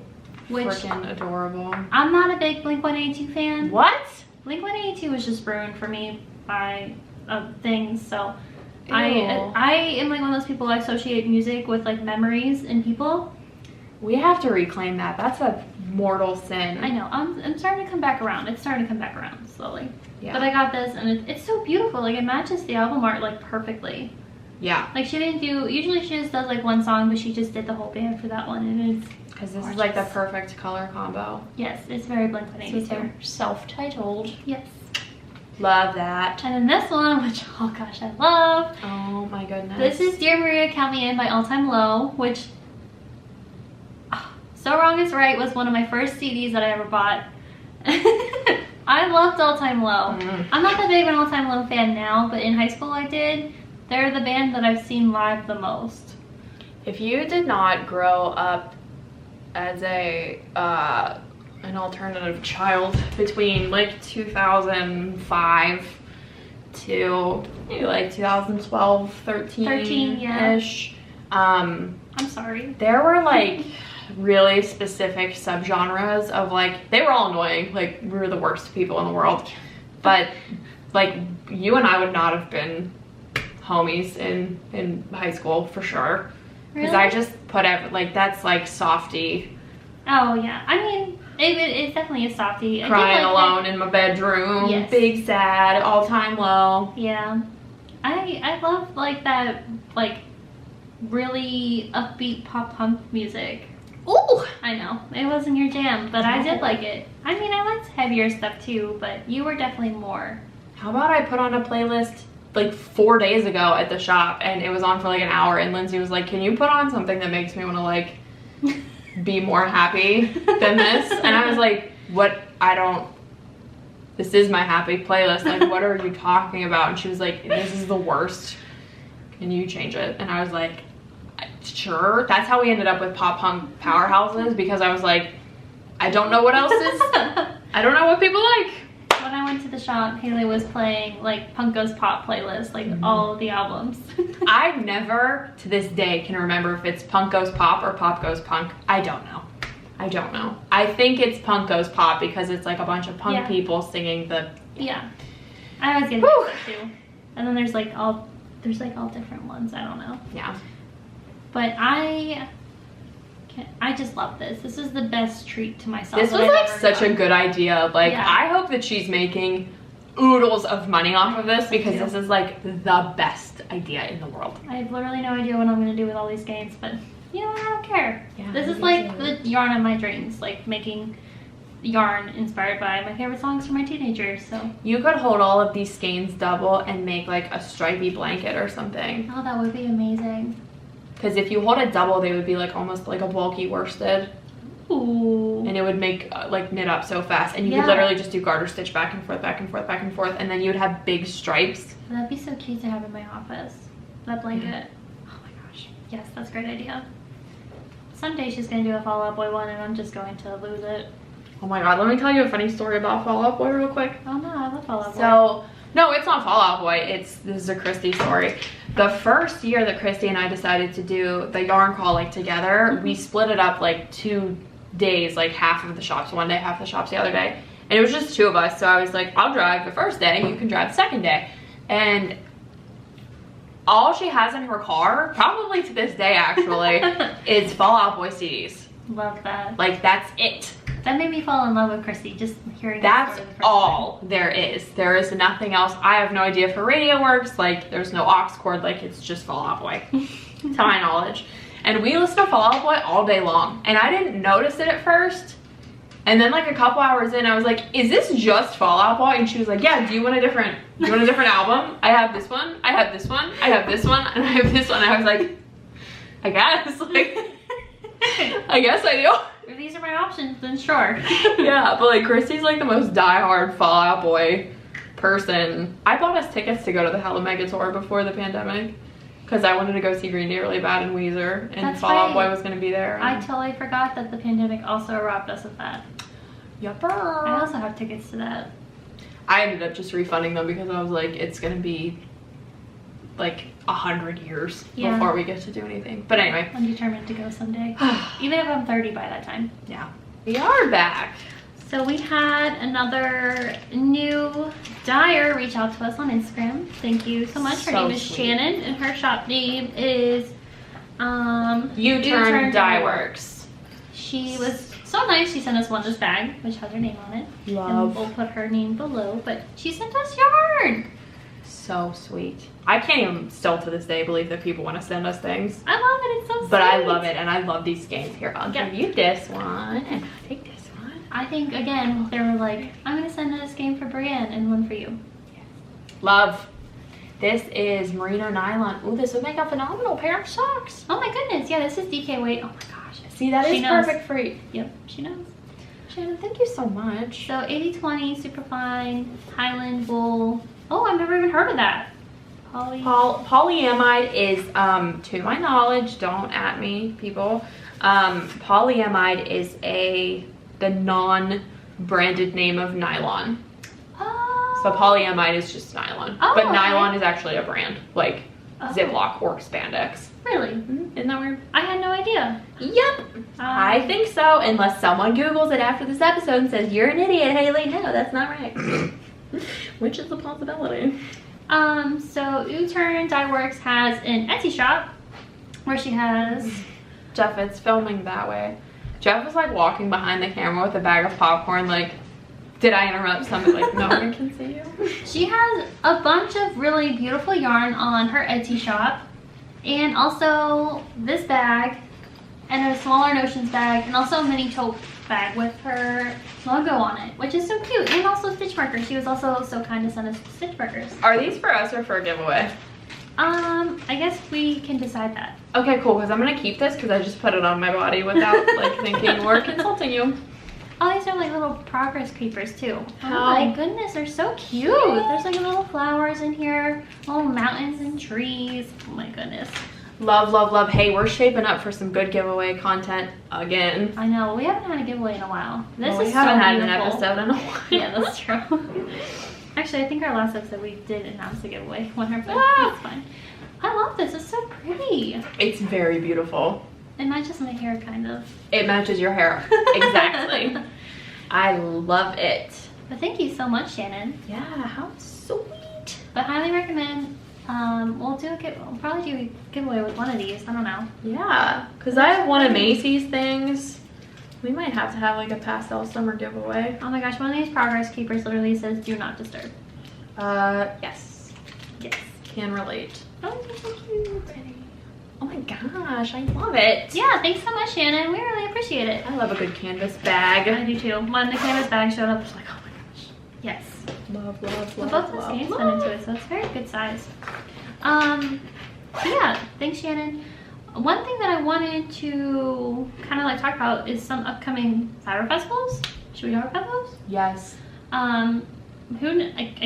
which freaking adorable. I'm not a big Blink-182 fan. What? Blink-182 was just ruined for me by things, so Ew. I am like one of those people who associate music with like memories and people. We have to reclaim that. That's a mortal sin. I know. I'm starting to come back around. It's starting to come back around slowly. Yeah. But I got this, and it's so beautiful. Like, it matches the album art like perfectly. Yeah. Like, she didn't do. Usually she just does like one song, but she just did the whole band for that one, and it's Because this is like the perfect color combo. yes, it's very Blink-182. So they're self-titled. Yes. Love that. And then this one, which oh gosh, I love. Oh my goodness. This is Dear Maria, Count Me In by All Time Low, which So Wrong Is Right was one of my first CDs that I ever bought. I loved All Time Low. I'm not that big of an All Time Low fan now, but in high school I did. They're the band that I've seen live the most. If you did not grow up as an alternative child between like 2005 to maybe like 2012, 13-ish, I'm sorry. there were like really specific subgenres of like, they were all annoying, like we were the worst people in the world, but like you and I would not have been homies in high school for sure, because Really? I just put like that's like softy. Oh yeah, I mean it definitely is softy. Crying alone in my bedroom. Yes. Big sad, all time low. Yeah, I love like that like really upbeat pop punk music. Ooh! I know it wasn't your jam, but I did like it. I mean, I liked heavier stuff too, but you were definitely more. How about I put on a playlist like 4 days ago at the shop, and it was on for like an hour, and Lindsay was like, can you put on something that makes me want to like be more happy than this? And I was like, what? This is my happy playlist, like what are you talking about? And she was like, this is the worst, can you change it? And I was like, sure. That's how we ended up with pop punk powerhouses, because I was like, I don't know what else is, I don't know what people like. When I went to the shop, Haley was playing like Punk Goes Pop playlist, like all of the albums. I never to this day can remember if it's Punk Goes Pop or Pop Goes Punk. I don't know. I think it's Punk Goes Pop because it's like a bunch of punk people singing the yeah. I always get that too. And then there's like all different ones. I don't know. Yeah. But I just love this. This is the best treat to myself. This was like such a good idea. Like, yeah. I hope that she's making oodles of money off of this, because this is like the best idea in the world. I have literally no idea what I'm going to do with all these games, but you know what? I don't care. Yeah, this is like the yarn of my dreams, like making yarn inspired by my favorite songs from my teenagers. So you could hold all of these skeins double and make like a stripy blanket or something. oh, that would be amazing. Because if you hold it double, they would be like almost like a bulky worsted. Ooh. And it would make like knit up so fast, and you could literally just do garter stitch back and forth, back and forth, back and forth, and then you would have big stripes. That'd be so cute to have in my office. That blanket. Yeah. Oh my gosh. Yes, that's a great idea. Someday she's gonna do a Fall Out Boy one, and I'm just going to lose it. Oh my god, let me tell you a funny story about Fall Out Boy real quick. Oh no, I love Fall Out Boy. So, no, it's not Fall Out Boy. This is a Christy story. The first year that Christy and I decided to do the yarn crawl like together, we split it up like 2 days, like half of the shops one day, half the shops the other day. And it was just 2 of us, so I was like, I'll drive the first day, you can drive the second day. And all she has in her car, probably to this day actually, is Fall Out Boy CDs. Love that. Like, that's it. That made me fall in love with Christy, just hearing That's that story the first all time. there is. There is nothing else. I have no idea if her radio works. Like, there's no aux cord. Like, it's just Fall Out Boy, to my knowledge. And we listen to Fall Out Boy all day long. And I didn't notice it at first. And then like a couple hours in, I was like, is this just Fall Out Boy? And she was like, yeah, do you want a different album? I have this one, I have this one, I have this one, and I have this one. And I was like, I guess. Like, I guess I do. If these are my options, then sure. Yeah, but like Christy's like the most diehard Fall Out Boy person. I bought us tickets to go to the Hella Mega Tour before the pandemic, because I wanted to go see Green Day really bad in Weezer, and That's Fall Out right. Boy was going to be there. I totally forgot that the pandemic also robbed us of that. Yupper. I also have tickets to that. I ended up just refunding them because I was like, it's going to be like 100 years Yeah. before we get to do anything. But anyway. I'm determined to go someday. Even if I'm 30 by that time. Yeah. We are back. So we had another new dyer reach out to us on Instagram. Thank you so much. Her So name is sweet. Shannon, and her shop name is U-Turn Dye Works. She was so nice. She sent us this bag, which has her name on it. Love. And we'll put her name below. But she sent us yarn. So sweet. I can't even still to this day believe that people want to send us things. I love it. It's so sweet. But I love it, and I love these skeins. Here, I'll Yeah. give you this one, and I'll take this one. I think, again, they were like, I'm going to send a skein for Brienne and one for you. Love. This is merino nylon. Ooh, this would make a phenomenal pair of socks. Oh my goodness. Yeah, this is DK weight. Oh my gosh. See, that She is knows. perfect for you. Yep, she knows. Shannon, thank you so much. So 80/20 Superfine Highland wool. Oh, I've never even heard of that. Polyamide is, to my knowledge, don't at me, people. Polyamide is the non-branded name of nylon. Oh. So polyamide is just nylon. Oh, but okay. nylon is actually a brand, like Oh. Ziploc or spandex. Really? Isn't that weird? I had no idea. Yep. I think so, unless someone Googles it after this episode and says, you're an idiot, Haley. No, that's not right. Which is a possibility. So U-Turn Dye Works has an Etsy shop where she has... Jeff, it's filming that way. Jeff was like walking behind the camera with a bag of popcorn, like, did I interrupt something? Like, no one can see you. She has a bunch of really beautiful yarn on her Etsy shop. And also this bag and a smaller Notions bag and also a mini tote bag with her logo on it, which is so cute. And also stitch markers. She was also so kind to send us stitch markers. Are these for us or for a giveaway? I guess we can decide that. Okay, cool, because I'm going to keep this because I just put it on my body without like thinking or consulting you. Oh, these are like little progress creepers too. How Oh my goodness, they're so cute. There's like little flowers in here, little mountains and trees. Oh my goodness. Love, love, love. Hey, we're shaping up for some good giveaway content again. I know, we haven't had a giveaway in a while. This Well, is we haven't so had an beautiful. episode in a while. Yeah, that's true. Actually, I think our last episode we did announce the giveaway when her but Ah. it's fine. I love this, it's so pretty. It's very beautiful. It matches my hair kind of. It matches your hair. Exactly. I love it. But thank you so much, Shannon. Yeah, how sweet. But highly recommend. We'll probably do a giveaway with one of these. I don't know. Yeah, because I have one of Macy's things. We might have to have like a pastel summer giveaway. Oh my gosh, one of these progress keepers literally says "Do not disturb." Yes. Yes. Can relate. Oh, that's so cute. Oh my gosh, I love it. Yeah, thanks so much, Shannon. We really appreciate it. I love a good canvas I bag. do too. When the canvas bag showed up, I was like, oh my gosh. Yes. Love, love, Well, love, both of us love, games love. went into it, so it's very good size. So yeah, thanks, Shannon. One thing that I wanted to kind of like talk about is some upcoming cyber festivals. Should we talk about those? Yes. I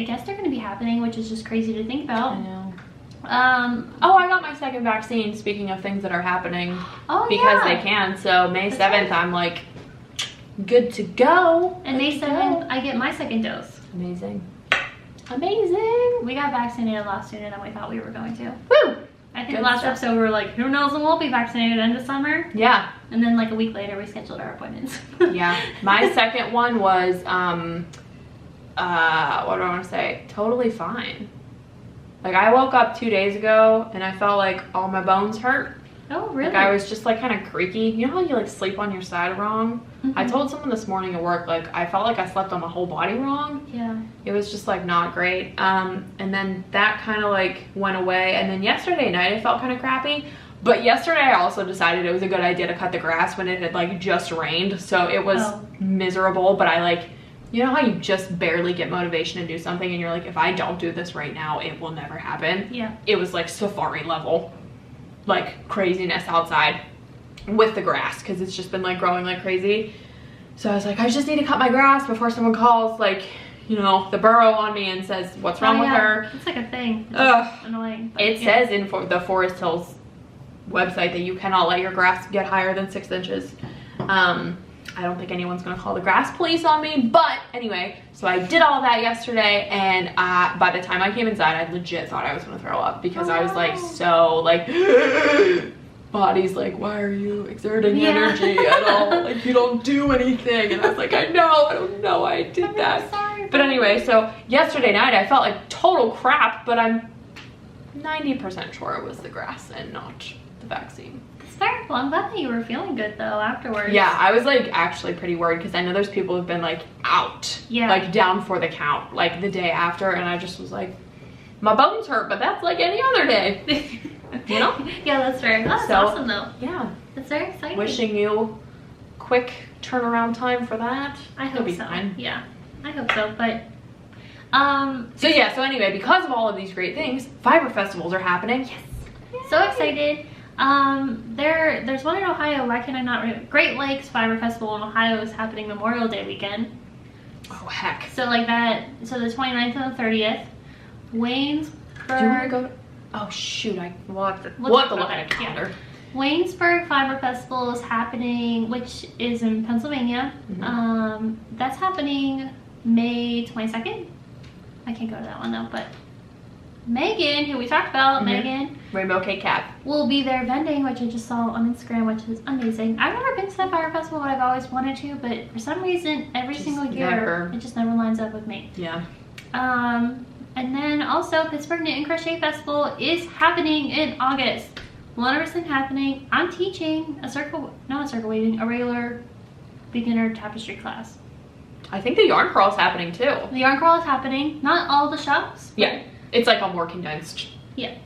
guess they're going to be happening, which is just crazy to think I about. know. Oh, I got my second vaccine, speaking of things that are happening. Oh, Because yeah. they can. So May That's 7th, right. I'm like, good to go. And May Good to 7th, go. I get my second dose. Amazing. Amazing. We got vaccinated a lot sooner than we thought we were going to. Woo. I think Good last stuff. episode we were like, who knows when we'll be vaccinated end of summer? Yeah. And then like a week later we scheduled our appointments. Yeah. My second one was, what do I want to say? Totally fine. Like, I woke up 2 days ago and I felt like all my bones hurt. Oh, really? Like, I was just like kind of creaky. You know how you like sleep on your side wrong? I Mhm. told someone this morning at work, like, I felt like I slept on my whole body wrong. Yeah. It was just like not great. And then that kind of like went away. And then yesterday night I felt kind of crappy. But yesterday I also decided it was a good idea to cut the grass when it had like just rained. So it was miserable, but I like, you know how you just barely get motivation to do something and you're like, if I don't do this right now, it will never happen. Yeah. It was like safari level, like craziness outside with the grass because it's just been like growing like crazy. So I was like, I just need to cut my grass before someone calls like, you know, the borough on me and says, what's wrong with her? It's like a thing. It's Ugh. annoying. But It yeah. says in the Forest Hills website that you cannot let your grass get higher than 6 inches. I don't think anyone's gonna call the grass police on me, but anyway, so I did all that yesterday, and by the time I came inside, I legit thought I was gonna throw up because I was like so like body's like, why are you exerting energy at all? Like, you don't do anything. And I was like, I don't know I did that. Sorry, but anyway, so yesterday night I felt like total crap, but I'm 90% sure it was the grass and not the vaccine. Well, I'm glad that you were feeling good though afterwards. Yeah, I was like actually pretty worried because I know there's people who've been like out, like down for the count, like the day after, and I just was like, my bones hurt, but that's like any other day, you know? Yeah, that's fair. That's awesome though. Yeah, that's very exciting. Wishing you quick turnaround time for that. I hope so. Fine. Yeah, I hope so. But so anyway, because of all of these great things, fiber festivals are happening. Yes, yay. So excited. There's one in Ohio. Why can I not? Great Lakes Fiber Festival in Ohio is happening Memorial Day weekend. Oh heck! So like that. So the 29th and the 30th. Waynesburg. Do you want to go? Oh shoot! We'll have to look at a calendar. Yeah. Waynesburg Fiber Festival is happening, which is in Pennsylvania. Mm-hmm. That's happening May 22nd. I can't go to that one though, but Megan, who we talked about, Megan, Rainbow Cake Cap, will be there vending, which I just saw on Instagram, which is amazing. I've never been to that fire festival, but I've always wanted to, but for some reason, every single year, it just never lines up with me. Yeah. And then also, Pittsburgh Knit and Crochet Festival is happening in August. 100% happening. I'm teaching a regular beginner tapestry class. I think the yarn crawl is happening too. The yarn crawl is happening. Not all the shops. Yeah. It's like a more condensed. Yeah.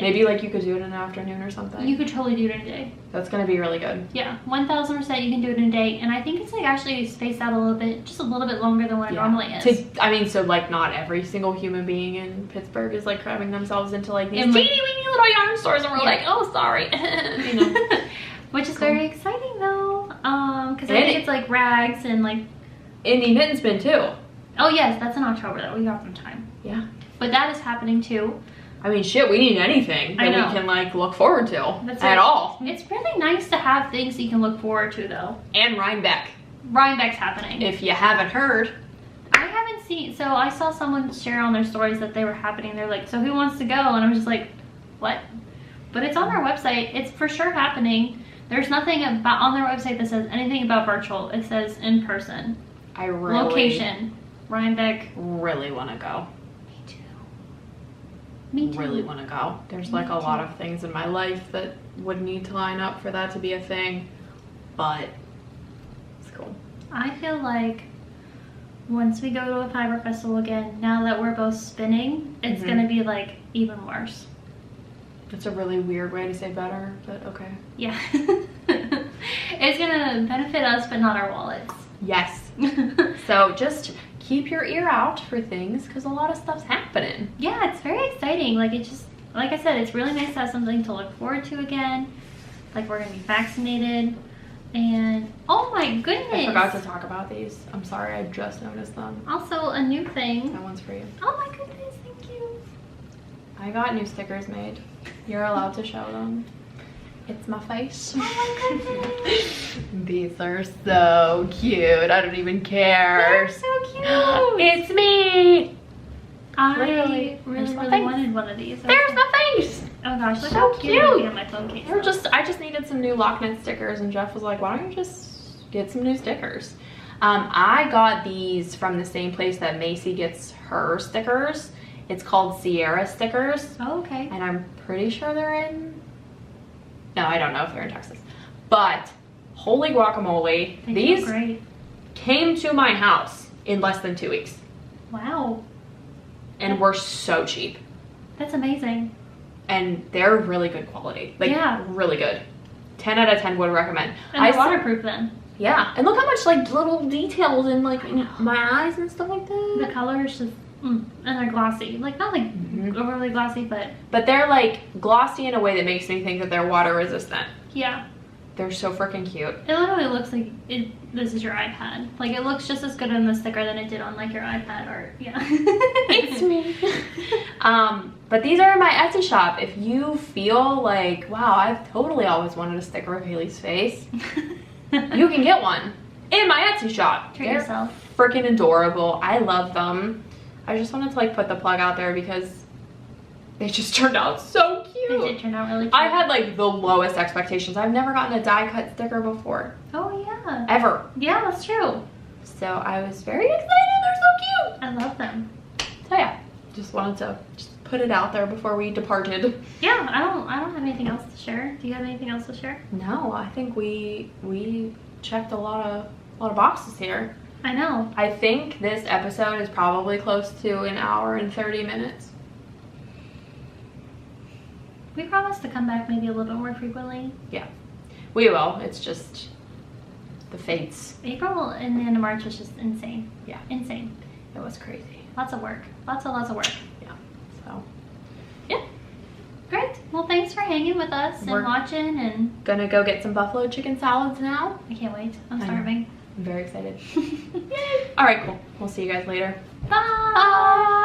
Maybe like you could do it in an afternoon or something. You could totally do it in a day. That's gonna be really good. Yeah, 1000% you can do it in a day. And I think it's like actually spaced out a little bit, just a little bit longer than what it normally is. So like not every single human being in Pittsburgh is like cramming themselves into like these teeny weeny little yarn stores, and we're like, oh sorry. You know. Which is very exciting though. Because I think it's like rags and like Indie Knit and Spin too. Oh yes, that's in October though. We got some time. Yeah. But that is happening too. I mean, shit, we need anything that we can like look forward to at all. It's really nice to have things that you can look forward to though. And Rhinebeck. Rhinebeck's happening. If you haven't heard. I haven't seen, so I saw someone share on their stories that they were happening. They're like, so who wants to go? And I was just like, what? But it's on their website. It's for sure happening. There's nothing about on their website that says anything about virtual. It says in person. Location. Rhinebeck. Really want to go. Me too. Really want to go. There's like a lot of things in my life that would need to line up for that to be a thing, but it's cool. I feel like once we go to a fiber festival again, now that we're both spinning, it's gonna be like even worse. That's a really weird way to say better, but okay. Yeah. It's gonna benefit us, but not our wallets. Yes. So just keep your ear out for things because a lot of stuff's happening. Yeah, it's very exciting. Like it just, like I said, it's really nice to have something to look forward to again. Like we're gonna be vaccinated, and oh my goodness, I forgot to talk about these. I'm sorry, I just noticed them. Also a new thing. That one's for you. Oh my goodness, thank you. I got new stickers made. You're allowed to show them. It's my face. Oh my goodness. These are so cute. I don't even care. They're so cute. It's me. I really wanted one of these. There's my face. Oh gosh, look so how cute it'll be cute. on my phone case. I just needed some new lock knit stickers, and Jeff was like, why don't you just get some new stickers? I got these from the same place that Macy gets her stickers. It's called Sierra Stickers. Oh, okay. And I'm pretty sure they're in... No, I don't know if they're in Texas. But, holy guacamole. These great. Came to my house in less than 2 weeks. Wow. And were so cheap. That's amazing. And they're really good quality. Like, yeah. Really good. 10 out of 10 would recommend. And they're waterproof then. Yeah. And look how much, like, little details in, like, my eyes and stuff like that. The color is just... and they're glossy. Like, not like overly glossy, but... But they're, like, glossy in a way that makes me think that they're water resistant. Yeah. They're so freaking cute. It literally looks like this is your iPad. Like, it looks just as good on the sticker than it did on, like, your iPad or... Yeah. It's me. But these are in my Etsy shop. If you feel like, wow, I've totally always wanted a sticker of Haley's face, you can get one in my Etsy shop. Treat yourself. Freaking adorable. I love them. I just wanted to like put the plug out there because they just turned out so cute. cute. They did turn out really cute. I had like the lowest expectations. I've never gotten a die cut sticker before. Oh yeah. Ever. Yeah, that's true. So I was very excited. They're so cute. I love them. So yeah, just wanted to just put it out there before we departed. Yeah, I don't have anything else to share. Do you have anything else to share? No, I think we checked a lot of boxes here. I know. I think this episode is probably close to an hour and 30 minutes. We promise to come back maybe a little bit more frequently. Yeah, we will. It's just the fates. April and the end of March was just insane. Yeah, Insane. it was crazy. Lots of work. Lots of work. Yeah, so yeah. Great. Well, thanks for hanging with us and We're watching, and gonna go get some buffalo chicken salads now. I can't wait. I'm I know. starving. I'm very excited. Yay! All right, cool. We'll see you guys later. Bye.